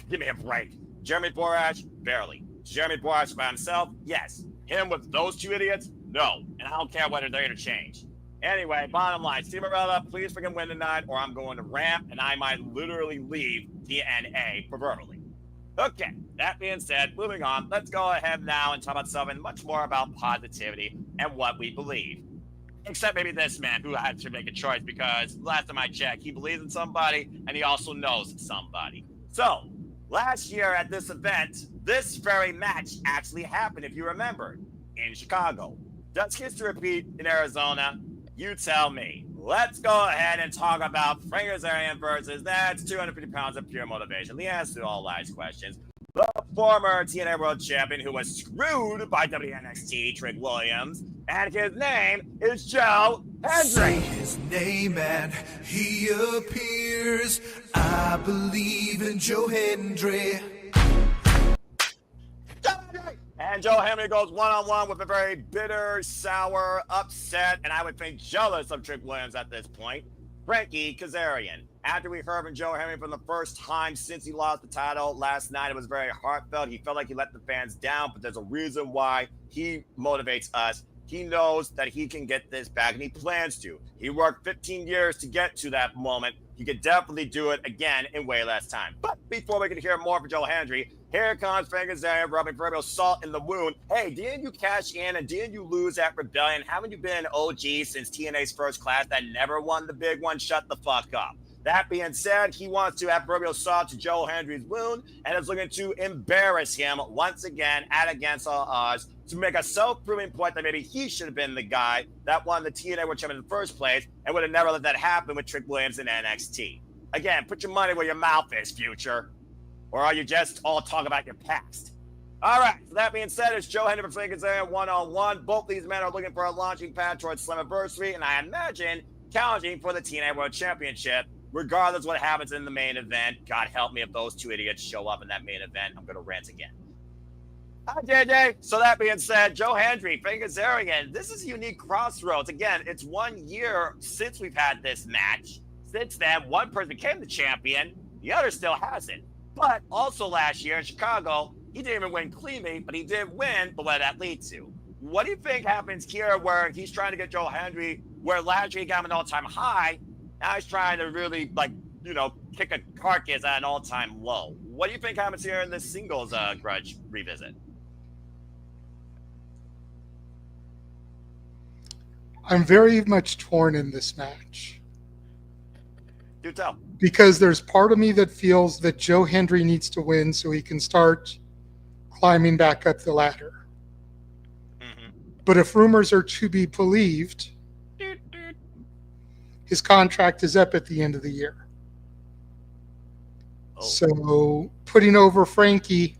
give me a break. Jeremy Borash, barely. Jeremy Borash by himself, yes. Him with those two idiots, no. And I don't care whether they're interchanged. Anyway, bottom line, Steve Marella, please freaking win tonight, or I'm going to ramp, and I might literally leave TNA proverbially. Okay, that being said, moving on, let's go ahead now and talk about something much more about positivity and what we believe. Except maybe this man who had to make a choice because last time I checked, he believes in somebody and he also knows somebody. So, last year at this event, this very match actually happened, if you remember, in Chicago. Does history repeat in Arizona? You tell me. Let's go ahead and talk about Frankie Kazarian versus that's 250 pounds of pure motivation. The answer to all last questions. The former TNA World Champion who was screwed by WNXT, Trick Williams, and his name is Joe Hendry. Say his name and he appears. I believe in Joe Hendry. And Joe Hendry goes one-on-one with a very bitter, sour, upset, and I would think jealous of Trick Williams at this point, Frankie Kazarian. After we heard from Joe Hendry for the first time since he lost the title last night, it was very heartfelt. He felt like he let the fans down, but there's a reason why he motivates us. He knows that he can get this back, and he plans to. He worked 15 years to get to that moment. He could definitely do it again in way less time. But before we can hear more from Joe Hendry, here comes Frankie Kazarian rubbing proverbial salt in the wound. Hey, didn't you cash in and didn't you lose at Rebellion? Haven't you been an OG since TNA's first class that never won the big one? Shut the fuck up. That being said, he wants to add proverbial salt to Joe Hendry's wound and is looking to embarrass him once again at against all odds to make a self-proving point that maybe he should have been the guy that won the TNA World Championship in the first place and would have never let that happen with Trick Williams in NXT. Again, put your money where your mouth is, future. Or are you just all talking about your past? All right, so that being said, it's Joe Hendry and Frankie Kazarian one-on-one. Both these men are looking for a launching pad towards Slammiversary, and I imagine challenging for the TNA World Championship, regardless of what happens in the main event. God help me if those two idiots show up in that main event. I'm going to rant again. Hi, JJ. So that being said, Joe Hendry, Frankie Kazarian, this is a unique crossroads. Again, it's 1 year since we've had this match. Since then, one person became the champion. The other still hasn't. But also last year in Chicago, he didn't even win cleanly, but he did win, but what did that lead to? What do you think happens here where he's trying to get Joe Hendry, where last year he got him an all-time high, now he's trying to really, kick a carcass at an all-time low? What do you think happens here in this singles grudge revisit? I'm very much torn in this match. Do tell. Because there's part of me that feels that Joe Hendry needs to win so he can start climbing back up the ladder. Mm-hmm. But if rumors are to be believed, his contract is up at the end of the year. Oh. So putting over Frankie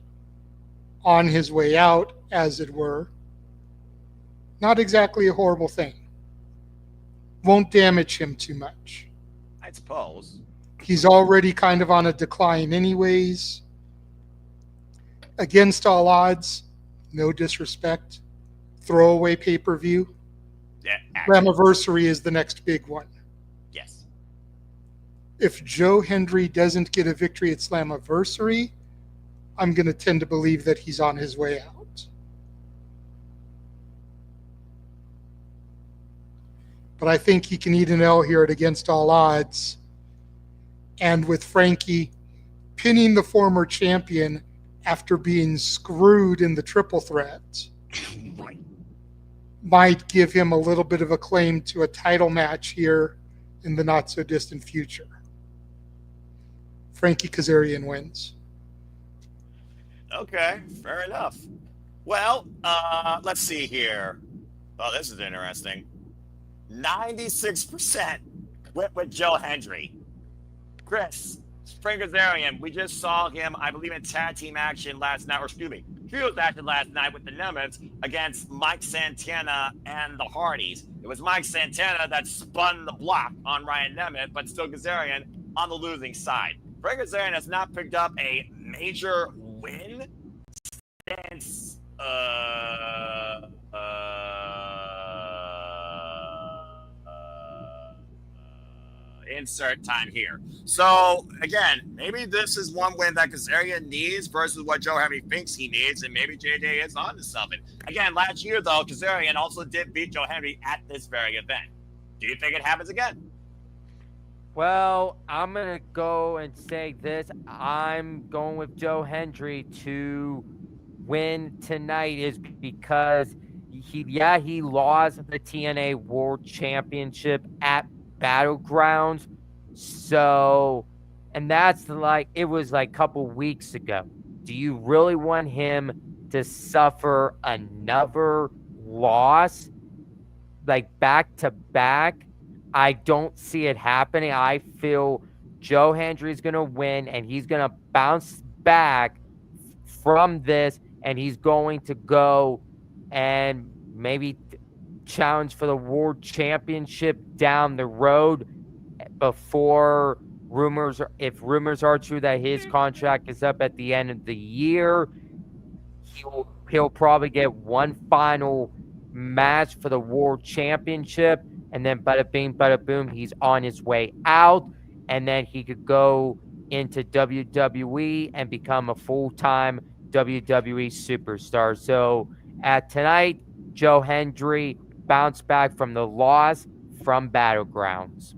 on his way out, as it were, not exactly a horrible thing. Won't damage him too much. I suppose. He's already kind of on a decline anyways. Against all odds, no disrespect, throwaway pay-per-view. Yeah. Slammiversary is the next big one. Yes. If Joe Hendry doesn't get a victory at Slammiversary, I'm going to tend to believe that he's on his way out. But I think he can eat an L here at Against All Odds. And with Frankie pinning the former champion after being screwed in the triple threat, Right. might give him a little bit of a claim to a title match here in the not-so-distant future. Frankie Kazarian wins. Okay, fair enough. Well, let's see here. Oh, this is interesting. 96% went with Joe Hendry. Chris, Frankie Kazarian, we just saw him, I believe, in tag team action last night, or excuse me, trios action last night with the Nemeths against Mike Santana and the Hardys. It was Mike Santana that spun the block on Ryan Nemeth, but still Kazarian on the losing side. Frankie Kazarian has not picked up a major win since insert time here. So again, maybe this is one win that Kazarian needs versus what Joe Hendry thinks he needs, and maybe JJ is on to something. Again, last year though, Kazarian also did beat Joe Hendry at this very event. Do you think it happens again? Well, I'm going to go and say this. I'm going with Joe Hendry to win tonight is because he lost the TNA World Championship at Battlegrounds. So, and that's like, it was like a couple weeks ago. Do you really want him to suffer another loss, like back to back? I don't see it happening. I feel Joe Hendry is going to win, and he's going to bounce back from this, and he's going to go and maybe challenge for the World Championship down the road before if rumors are true that his contract is up at the end of the year. He'll probably get one final match for the World Championship, and then bada bing, bada boom, he's on his way out, and then he could go into WWE and become a full-time WWE superstar. So at tonight, Joe Hendry bounced back from the loss from Battlegrounds.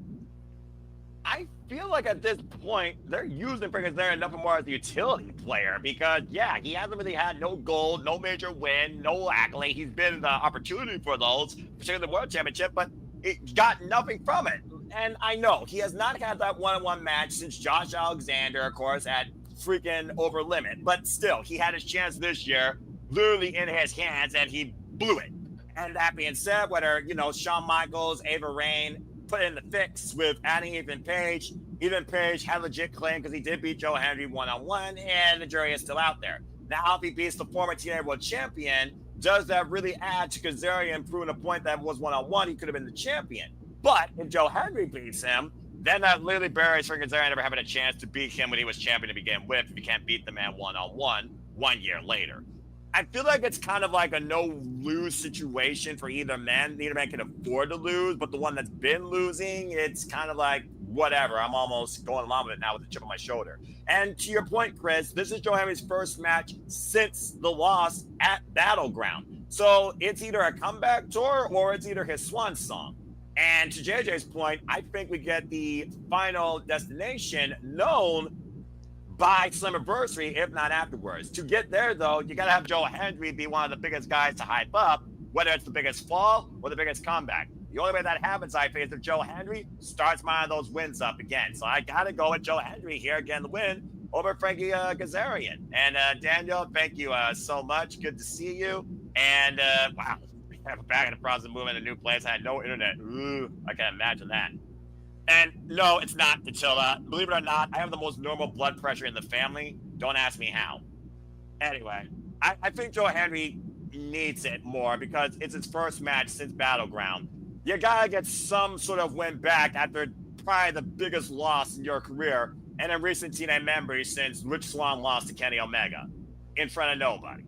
I feel like at this point, they're using Frankie Kazarian nothing more as a utility player because, yeah, he hasn't really had no gold, no major win, no accolade. He's been the opportunity for those, particularly the World Championship, but it got nothing from it. And I know he has not had that one-on-one match since Josh Alexander, of course, at freaking Over Limit. But still, he had his chance this year, literally in his hands, and he blew it. And that being said, whether, Shawn Michaels, Ava Raine, put in the fix with adding Ethan Page. Ethan Page had legit claim because he did beat Joe Hendry one-on-one, and the jury is still out there. Now, if he beats the former TNA World Champion, does that really add to Kazarian proving a point that was one-on-one? He could have been the champion. But if Joe Hendry beats him, then that literally buries for Kazarian ever having a chance to beat him when he was champion to begin with if he can't beat the man one-on-one 1 year later. I feel like it's kind of like a no-lose situation for either man. Neither man can afford to lose, but the one that's been losing, it's kind of like, whatever. I'm almost going along with it now with a chip on my shoulder. And to your point, Chris, this is Joe Hendry's first match since the loss at Battleground. So it's either a comeback tour or it's either his swan song. And to JJ's point, I think we get the final destination known by Slammiversary, if not afterwards. To get there, though, you got to have Joe Hendry be one of the biggest guys to hype up, whether it's the biggest fall or the biggest comeback. The only way that happens, I think, is if Joe Hendry starts mounting those wins up again. So I got to go with Joe Hendry here, again, the win over Frankie Kazarian. And Daniel, thank you so much. Good to see you. And wow, I'm back in the process of moving to a new place. I had no internet. Ooh, I can't imagine that. And no, it's not, Attila. Believe it or not, I have the most normal blood pressure in the family. Don't ask me how. Anyway, I think Joe Hendry needs it more because it's his first match since Battleground. You gotta get some sort of win back after probably the biggest loss in your career and in recent TNA memory since Rich Swann lost to Kenny Omega in front of nobody.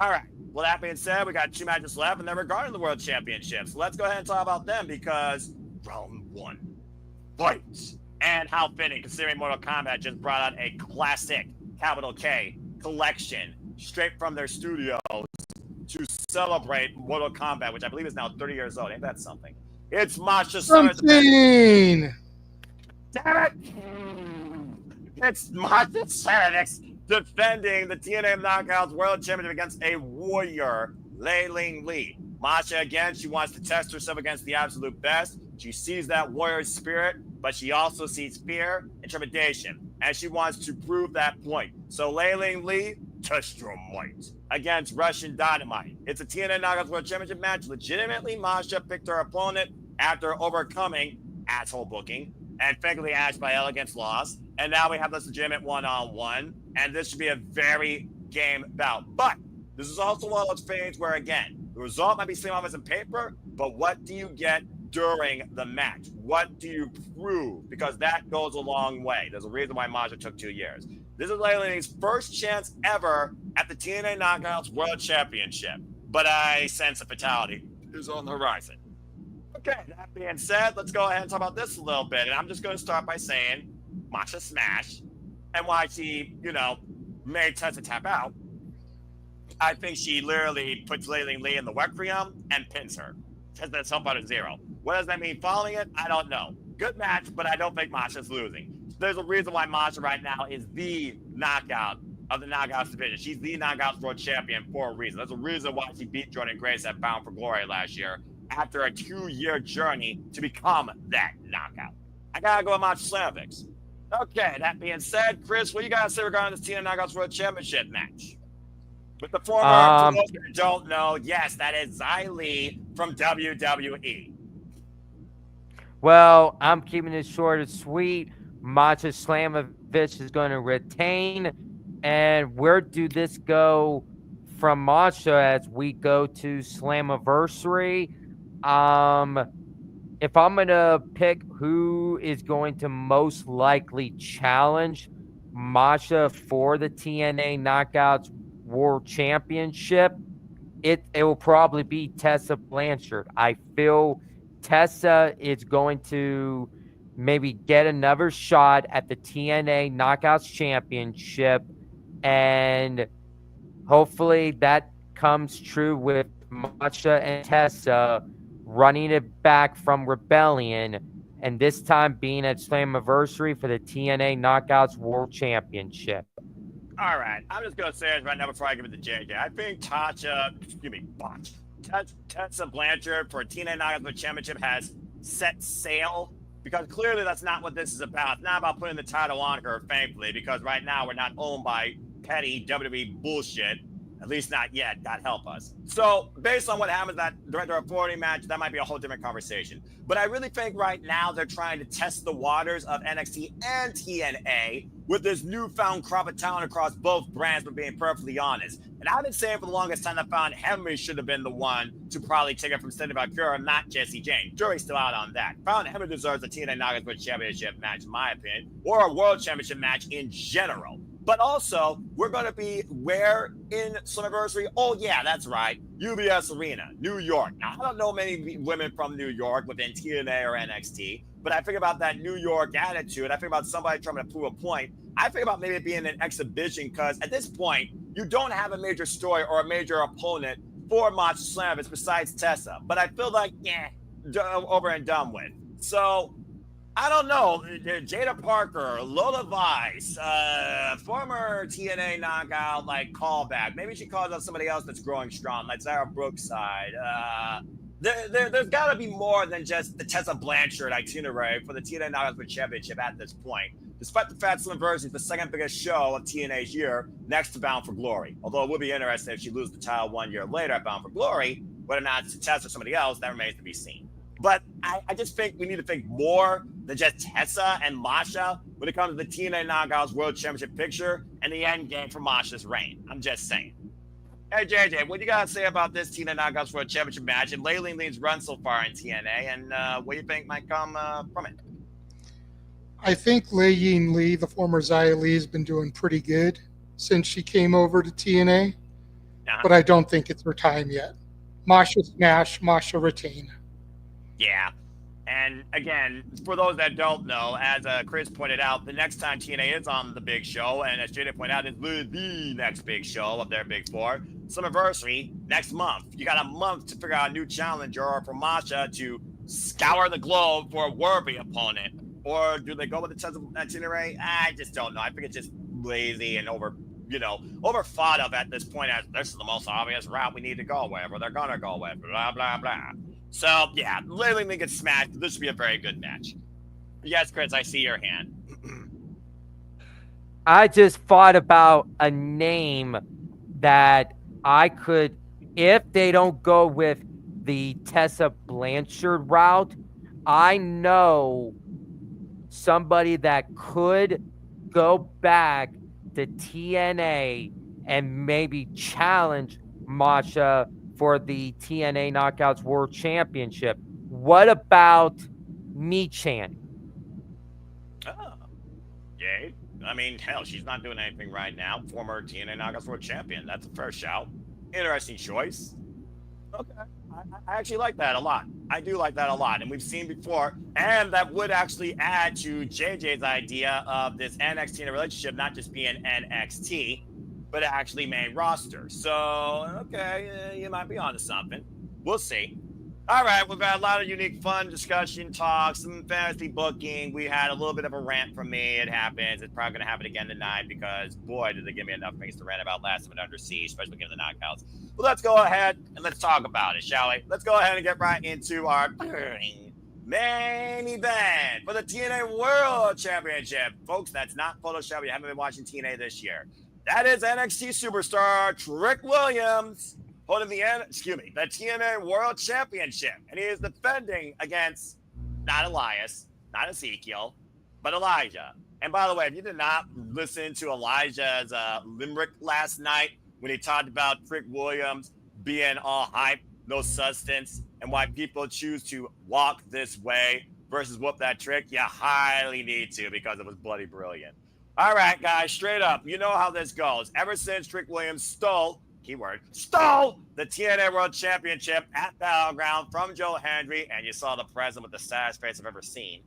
All right. Well, that being said, we got 2 matches left, and then regarding the World Championships, let's go ahead and talk about them because round 1. Fights. And how fitting, considering Mortal Kombat just brought out a classic, capital K, collection straight from their studios to celebrate Mortal Kombat, which I believe is now 30 years old. Ain't that something? It's Masha. Something! Damn it! It's Masha Cervix defending the TNA Knockouts World Championship against a warrior, Yǐng Li. Masha, again, she wants to test herself against the absolute best. She sees that warrior spirit, but she also sees fear and trepidation, and she wants to prove that point. So Yǐng Li, test your might against Russian Dynamite. It's a TNA Knockouts World Championship match. Legitimately, Masha picked her opponent after overcoming asshole booking and frankly Ash by elegance loss. And now we have this legitimate one-on-one, and this should be a very game bout. But this is also one of those things where, again, the result might be same off as in paper, but what do you get during the match? What do you prove? Because that goes a long way. There's a reason why Masha took 2 years. This is Layla Yǐng's first chance ever at the TNA Knockouts World Championship. But I sense a fatality is on the horizon. Okay, that being said, let's go ahead and talk about this a little bit. And I'm just going to start by saying Masha smash and why she, made Tessa tap out. I think she literally puts Layla Lee in the Requiem and pins her. Says that's help out of 0. What does that mean following it? I don't know. Good match, but I don't think Masha's losing. There's a reason why Masha right now is the knockout of the Knockouts division. She's the Knockouts World Champion for a reason. There's a reason why she beat Jordan Grace at Bound for Glory last year after a 2-year journey to become that knockout. I gotta go with Masha Slamovich. Okay, that being said, Chris, what you gotta say regarding this TNA Knockouts World Championship match? With the former, for those who don't know, yes, that is Xia Li from WWE. Well, I'm keeping it short and sweet. Masha Slamovich is going to retain. And where do this go from Masha as we go to Slammiversary? If I'm going to pick who is going to most likely challenge Masha for the TNA Knockouts World Championship, it will probably be Tessa Blanchard. I feel Tessa is going to maybe get another shot at the TNA Knockouts Championship, and hopefully that comes true with Masha and Tessa running it back from Rebellion, and this time being at Slammiversary for the TNA Knockouts World Championship. All right, I'm just going to say it right now before I give it to JJ. I think Tessa Blanchard for TNA Knockouts World Championship has set sail, because clearly that's not what this is about. It's not about putting the title on her, thankfully, because right now we're not owned by petty WWE bullshit. At least not yet, God help us. So based on what happens that Director of Authority match, that might be a whole different conversation. But I really think right now they're trying to test the waters of NXT and TNA with this newfound crop of talent across both brands, but being perfectly honest. And I've been saying for the longest time that I found Hendry should have been the one to probably take it from Cindy Valkyria, not Jesse James. Jury's still out on that. Found Hendry deserves a TNA Knockouts World Championship match, in my opinion, or a World Championship match in general. But also, we're going to be where in Slammiversary? Oh, yeah, that's right. UBS Arena, New York. Now, I don't know many women from New York within TNA or NXT, but I think about that New York attitude. I think about somebody trying to prove a point. I think about maybe it being an exhibition, because at this point, you don't have a major story or a major opponent for Masha Slamovich besides Tessa. But I feel like, over and done with. So, I don't know. Jada Parker, Lola Vice, former TNA knockout, callback. Maybe she calls out somebody else that's growing strong, like Sarah Brookside. There's got to be more than just the Tessa Blanchard itinerary for the TNA Knockouts World Championship at this point. Despite the fact Slammiversary is the second biggest show of TNA's year, next to Bound for Glory. Although it would be interesting if she loses the title 1 year later at Bound for Glory, whether or not it's Tessa or somebody else, that remains to be seen. But I just think we need to think more than just Tessa and Masha when it comes to the TNA Knockouts World Championship picture and the end game for Masha's reign. I'm just saying. Hey, JJ, what do you got to say about this TNA Knockouts World Championship match and Layla Lee's run so far in TNA, and what do you think might come from it? I think Yǐng Lee, the former Xia Li, has been doing pretty good since she came over to TNA, but I don't think it's her time yet. Masha smash, Masha retain. Yeah. And again, for those that don't know, as Chris pointed out, the next time TNA is on the big show, and as Jada pointed out, it's the next big show of their big four, Slammiversary, next month. You got a month to figure out a new challenger, or for Masha to scour the globe for a worthy opponent. Or do they go with the Tessa itinerary? I just don't know. I think it's just lazy and overthought of at this point, as this is the most obvious route we need to go with, or they're going to go with, blah, blah, blah. So, yeah, Layla Lee gets smashed. This should be a very good match. Yes, Chris, I see your hand. I just thought about a name that I could, if they don't go with the Tessa Blanchard route, I know somebody that could go back to TNA and maybe challenge Masha for the TNA Knockouts World Championship. what about me chanting? Oh, Jade. I mean, hell, she's not doing anything right now. Former TNA Knockouts World Champion. That's a fair shout. Interesting choice. Okay. I actually like that a lot. I do like that a lot. And we've seen before. And that would actually add to JJ's idea of this NXT and a relationship not just being NXT, but actually main roster. So, okay, you might be onto something. We'll see. All right, we've had a lot of unique, fun discussion, talk, some fantasy booking. We had a little bit of a rant from me. It happens. It's probably going to happen again tonight because, boy, did they give me enough things to rant about last time Under Siege, especially given the knockouts. Well, let's go ahead and let's talk about it, shall we? Let's go ahead and get right into our main event for the TNA World Championship. Folks, that's not Photoshop. You haven't been watching TNA this year. That is NXT superstar Trick Williams holding the TNA World Championship. And he is defending against not Elias, not Ezekiel, but Elijah. And by the way, if you did not listen to Elijah's limerick last night when he talked about Trick Williams being all hype, no substance, and why people choose to walk this way versus whoop that trick, you highly need to because it was bloody brilliant. All right, guys, straight up, you know how this goes. Ever since Trick Williams stole the TNA World Championship at Battleground from Joe Hendry, and you saw the president with the saddest face I've ever seen.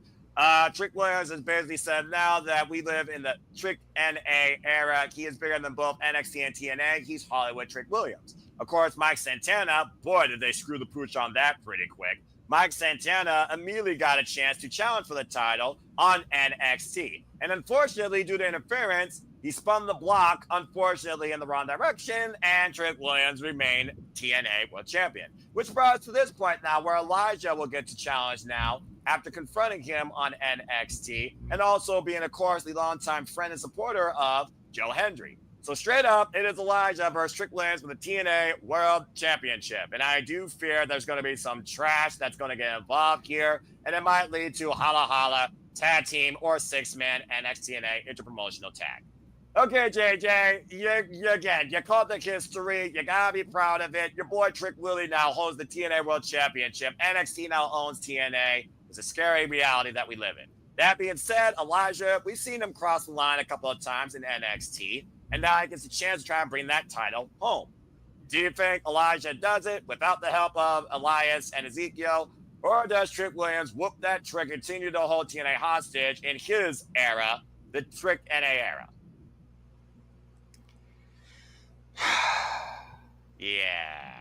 Trick Williams has basically said now that we live in the Trick NA era. He is bigger than both NXT and TNA. He's Hollywood Trick Williams. Of course, Mike Santana, boy, did they screw the pooch on that pretty quick. Mike Santana immediately got a chance to challenge for the title on NXT. And unfortunately, due to interference, he spun the block, unfortunately, in the wrong direction, and Trick Williams remained TNA World Champion. Which brought us to this point now where Elijah will get to challenge now after confronting him on NXT and also being, of course, the longtime friend and supporter of Joe Hendry. So straight up, it is Elijah versus Trick Williams for the TNA World Championship. And I do fear there's going to be some trash that's going to get involved here, and it might lead to holla holla, tag team, or six-man NXT-TNA interpromotional tag. Okay, JJ, you called the history. You got to be proud of it. Your boy Trick Willie now holds the TNA World Championship. NXT now owns TNA. It's a scary reality that we live in. That being said, Elijah, we've seen him cross the line a couple of times in NXT, and now he gets a chance to try and bring that title home. Do you think Elijah does it without the help of Elias and Ezekiel, or does Trick Williams whoop that trick and continue to hold TNA hostage in his era, the Trick NA era? Yeah.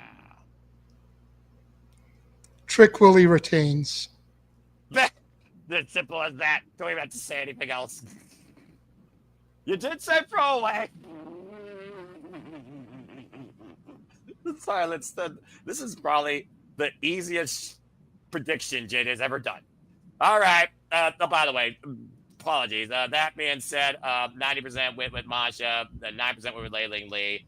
Trick Willie retains. It's simple as that. Don't even have to say anything else. You did say throwaway. Sorry, this is probably the easiest prediction JJ's ever done. All right. By the way, apologies. That being said, 90% with Masha, 9% with Layling Lee.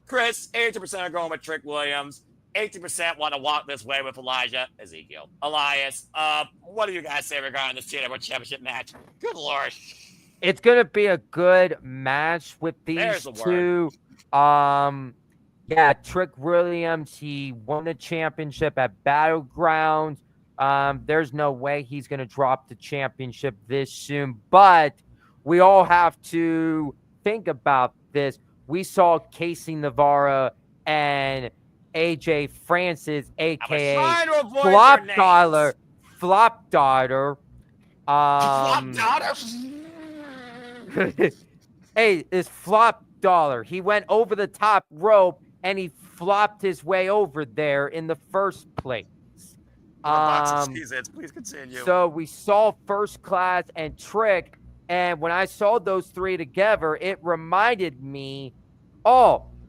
Chris, 80% are going with Trick Williams. 80% want to walk this way with Elijah, Ezekiel. Elias, what do you guys say regarding this TNA World Championship match? Good Lord. It's going to be a good match with these two. Yeah, Trick Williams, he won the championship at Battleground. There's no way he's going to drop the championship this soon, but we all have to think about this. We saw Casey Navarro and AJ Francis, aka Flop Dollar. Flop Daughter. Hey, this Flop Dollar. He went over the top rope and he flopped his way over there in the first place. Please continue. So we saw First Class and Trick, and when I saw those three together, it reminded me,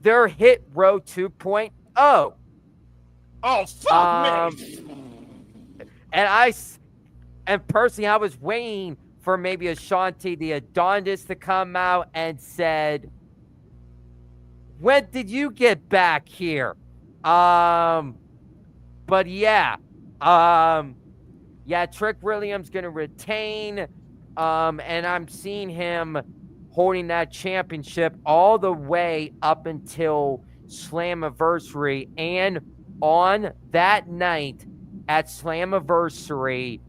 they're Hit Row 2.0. Oh, fuck me. And personally, I was waiting for maybe Ashanti the Adonis to come out and said, when did you get back here? But yeah. Trick Williams going to retain. And I'm seeing him holding that championship all the way up until Slammiversary. And on that night, at Slammiversary,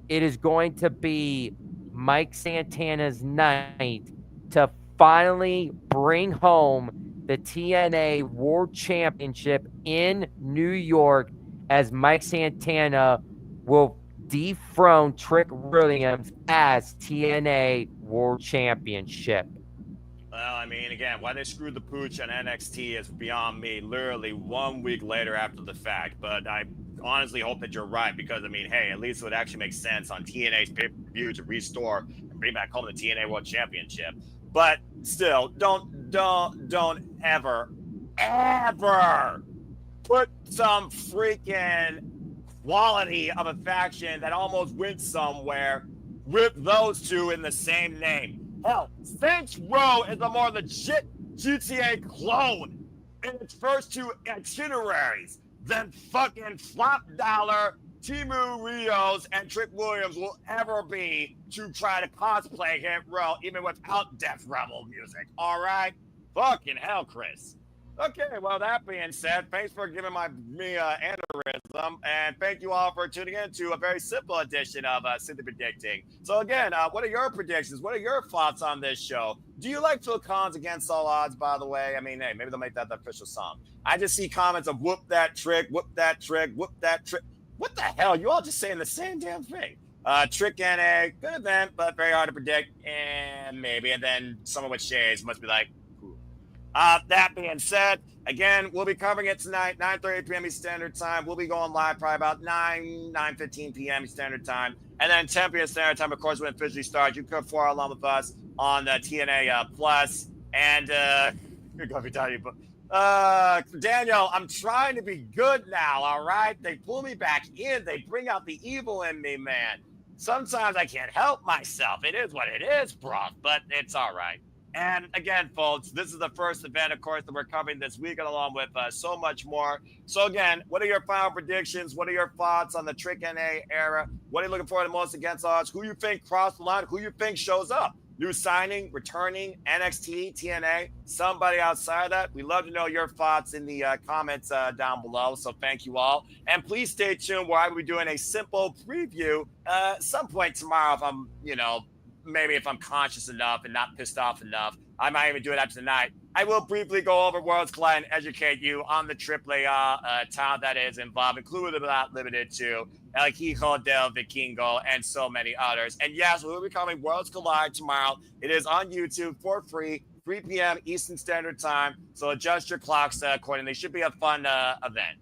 it is going to be Mike Santana's night to finally bring home the TNA World Championship in New York, as Mike Santana will dethrone Trick Williams as TNA World Championship. Well, I mean, again, why they screwed the pooch on NXT is beyond me. Literally 1 week later after the fact, but I honestly hope that you're right because I mean, hey, at least it would actually make sense on TNA's pay-per-view to restore and bring back home the TNA World Championship. But still, don't ever put some freaking quality of a faction that almost went somewhere with those two in the same name. Hell, Saints Row is a more legit GTA clone in its first two itineraries than fucking Flop Dollar, Timu Rios, and Trick Williams will ever be to try to cosplay Hit Row even without Death Rebel music. All right? Fucking hell, Chris. Okay, well, that being said, thanks for giving me aneurysm, and thank you all for tuning in to a very simple edition of Simply Predicting. So again, what are your predictions? What are your thoughts on this show? Do you like Phil Collins Against All Odds, by the way? I mean, hey, maybe they'll make that the official song. I just see comments of whoop that trick, whoop that trick, whoop that trick. What the hell? You all just saying the same damn thing. Trick NA, good event, but very hard to predict, and maybe. And then someone with shades must be like, that being said, again, we'll be covering it tonight, 9:30 p.m. Eastern Standard Time. We'll be going live probably about 9:15 p.m. Eastern Standard Time. And then 10 p.m. Standard Time, of course, when it officially starts. You can come 4 along with us on the TNA Plus. And, Daniel, I'm trying to be good now, all right? They pull me back in. They bring out the evil in me, man. Sometimes I can't help myself. It is what it is, bro, but it's all right. And again, folks, this is the first event, of course, that we're covering this weekend, along with so much more. So again, what are your final predictions? What are your thoughts on the Trick NA era? What are you looking for the most against odds? Who you think crossed the line? Who you think shows up? New signing, returning, NXT, TNA, somebody outside of that? We'd love to know your thoughts in the comments down below. So thank you all. And please stay tuned where I will be doing a simple preview some point tomorrow if I'm, maybe if I'm conscious enough and not pissed off enough. I might even do it after tonight. I will briefly go over Worlds Collide and educate you on the AAA talent that is involved, including but not limited to El Hijo del Vikingo and so many others. And yes, we will be covering Worlds Collide tomorrow. It is on YouTube for free, 3 p.m. Eastern Standard Time. So adjust your clocks accordingly. It should be a fun event.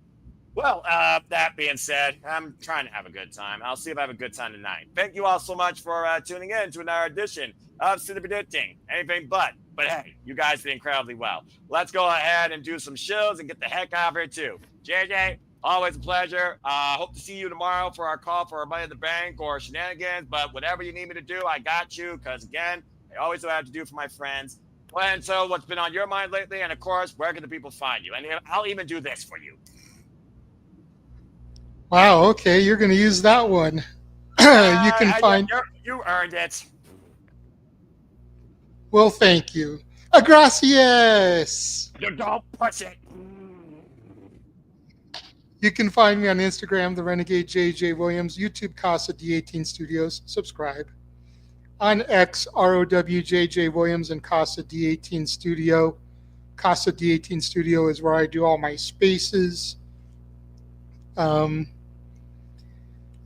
Well, that being said, I'm trying to have a good time. I'll see if I have a good time tonight. Thank you all so much for tuning in to another edition of Simply Predicting. Anything but hey, you guys did incredibly well. Let's go ahead and do some shows and get the heck out of here too. JJ, always a pleasure. Hope to see you tomorrow for our call for our Money in the Bank or shenanigans, but whatever you need me to do, I got you, because again, I always know what I have to do for my friends. And so what's been on your mind lately, and of course, where can the people find you? And I'll even do this for you. Wow, okay, you're going to use that one. You can find... You earned it. Well, thank you. Gracias! Don't push it. You can find me on Instagram, The Renegade JJ Williams, YouTube, Casa D18 Studios. Subscribe. On X, ROWJJ Williams and Casa D18 Studio. Casa D18 Studio is where I do all my spaces.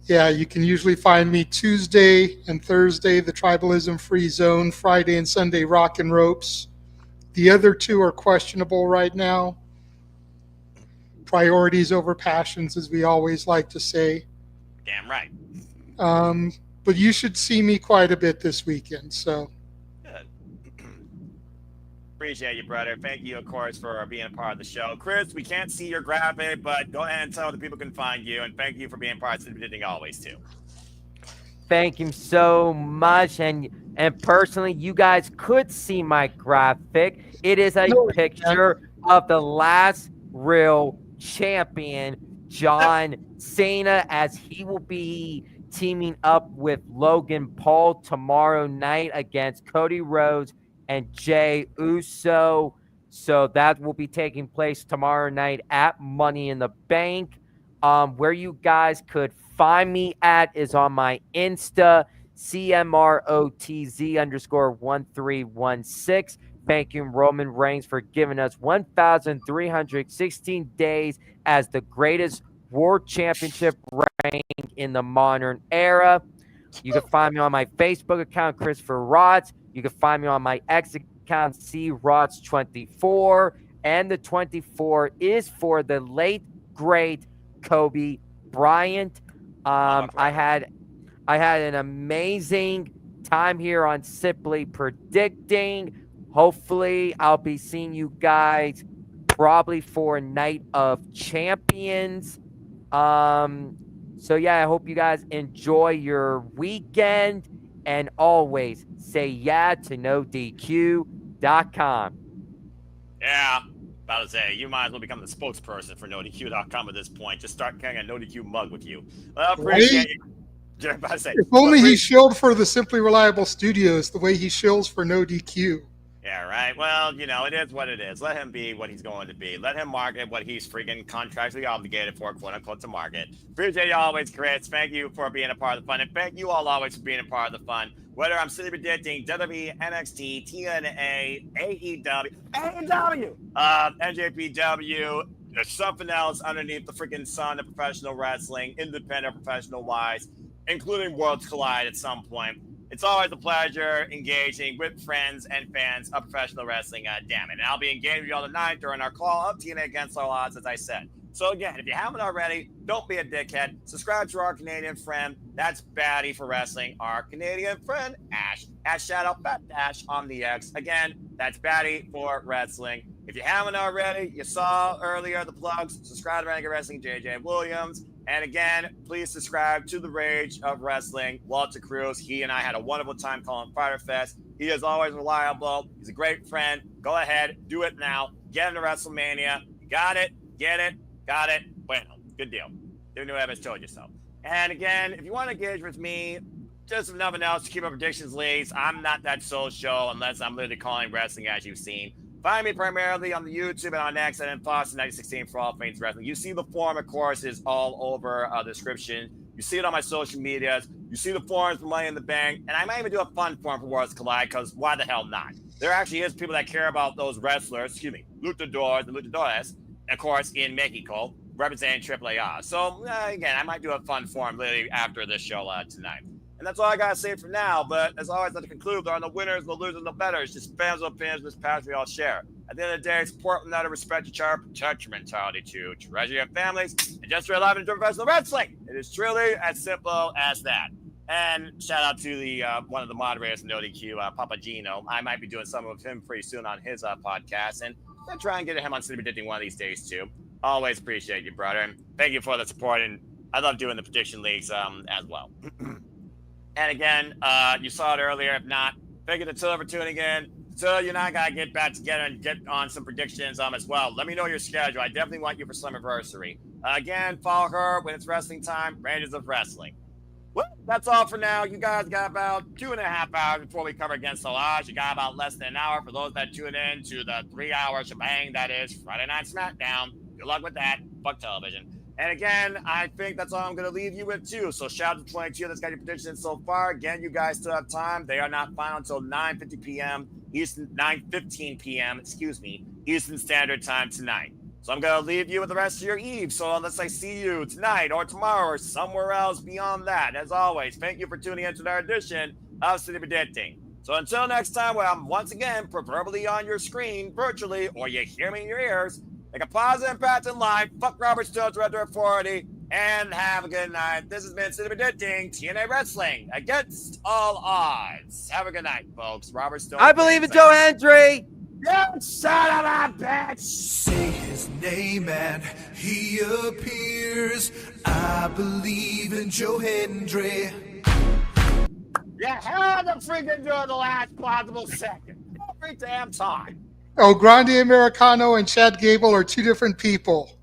Yeah, you can usually find me Tuesday and Thursday, the Tribalism Free Zone, Friday and Sunday, Rock and Ropes. The other two are questionable right now. Priorities over passions, as we always like to say. Damn right. But you should see me quite a bit this weekend, so. Appreciate you, brother. Thank you, of course, for being a part of the show. Chris, we can't see your graphic, but go ahead and tell the people can find you. And thank you for being part of Simply Predicting always, too. Thank you so much. And personally, you guys could see my graphic. It is a picture of the last real champion, John Cena, as he will be teaming up with Logan Paul tomorrow night against Cody Rhodes and Jey Uso. So that will be taking place tomorrow night at Money in the Bank. Where you guys could find me at is on my Insta, CMROTZ_1316. Thank you, Roman Reigns, for giving us 1,316 days as the greatest World Championship reign in the modern era. You can find me on my Facebook account, Christopher Rots. You can find me on my X account, CRots24. And the 24 is for the late, great Kobe Bryant. I had an amazing time here on Simply Predicting. Hopefully, I'll be seeing you guys probably for Night of Champions. So yeah, I hope you guys enjoy your weekend, and always say yeah to NoDQ.com. Yeah, about to say, you might as well become the spokesperson for NoDQ.com at this point. Just start carrying a NoDQ mug with you. Well, appreciate you. About to say, If only he shilled for the Simply Reliable Studios the way he shills for No DQ. Yeah, right. Well, it is what it is. Let him be what he's going to be. Let him market what he's freaking contractually obligated for, quote unquote, to market. Appreciate you always, Chris. Thank you for being a part of the fun. And thank you all always for being a part of the fun. Whether I'm simply predicting WWE, NXT, TNA, AEW, NJPW, there's something else underneath the freaking sun of professional wrestling, independent professional wise, including Worlds Collide at some point. It's always a pleasure engaging with friends and fans of professional wrestling, damn it. And I'll be engaging with you all tonight during our call of TNA Against All Odds, as I said. So again, if you haven't already, don't be a dickhead. Subscribe to our Canadian friend. That's BattyForWrestling, our Canadian friend, Ash. Shout out Fat Ash on the X. Again, that's BattyForWrestling. If you haven't already, you saw earlier the plugs. Subscribe to Renegade Wrestling, JJ Williams. And again, please subscribe to The Rage of Wrestling, Walter Cruz. He and I had a wonderful time calling Fighter Fest. He is always reliable. He's a great friend. Go ahead, do it now. Get into WrestleMania. You got it. Get it. Got it. Bueno. Good deal. Didn't know I told you so. And again, if you want to engage with me, just if nothing else, to keep up predictions leagues. I'm not that social unless I'm literally calling wrestling, as you've seen. Find me primarily on the YouTube and on X and Fox 9016 for all things wrestling. You see the forum, of course, is all over the description. You see it on my social medias. You see the forums for Money in the Bank. And I might even do a fun forum for Worlds Collide, because why the hell not? There actually is people that care about those wrestlers, luchadores and luchadores, of course, in Mexico, representing AAA. So, again, I might do a fun forum literally after this show tonight. And that's all I got to say for now. But as always, at the conclude, there are no winners, no losers, no betters. Just fans of opinions, this passion we all share. At the end of the day, support one another, respect each other, protect your mentality to treasure your families, and just real life and enjoy professional wrestling. It is truly as simple as that. And shout out to the one of the moderators in NoDQ, Papa Gino. I might be doing some of him pretty soon on his podcast. And I'll try and get him on City Predicting one of these days, too. Always appreciate you, brother. And thank you for the support. And I love doing the prediction leagues as well. And again, you saw it earlier. If not, thank you to Tilla for tuning in. So you and I got to get back together and get on some predictions as well. Let me know your schedule. I definitely want you for Slammiversary. Again, follow her when it's wrestling time, Rangers of Wrestling. Well, that's all for now. You guys got about 2.5 hours before we cover Against All Odds. You got about less than an hour for those that tune in to the 3-hour shebang that is Friday Night SmackDown. Good luck with that. Fuck television. And again, I think that's all I'm going to leave you with, too. So shout out to 22 that's got your predictions so far. Again, you guys still have time. They are not final until 9:15 p.m. Eastern Standard Time tonight. So I'm going to leave you with the rest of your eve. So unless I see you tonight or tomorrow or somewhere else beyond that, as always, thank you for tuning in to another edition of City Predicting. So until next time, where I'm once again preferably on your screen virtually, or you hear me in your ears, make a positive impact in life. Fuck Robert Stone, Director of Authority, and have a good night. This has been City Predicting TNA Wrestling Against All Odds. Have a good night, folks. Robert Stone. I believe in Joe Hendry. You son of a bitch. Say his name and he appears. I believe in Joe Hendry. You had to freaking do the last possible second. Every damn time. Oh, Grande Americano and Chad Gable are two different people.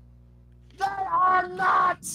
They are not.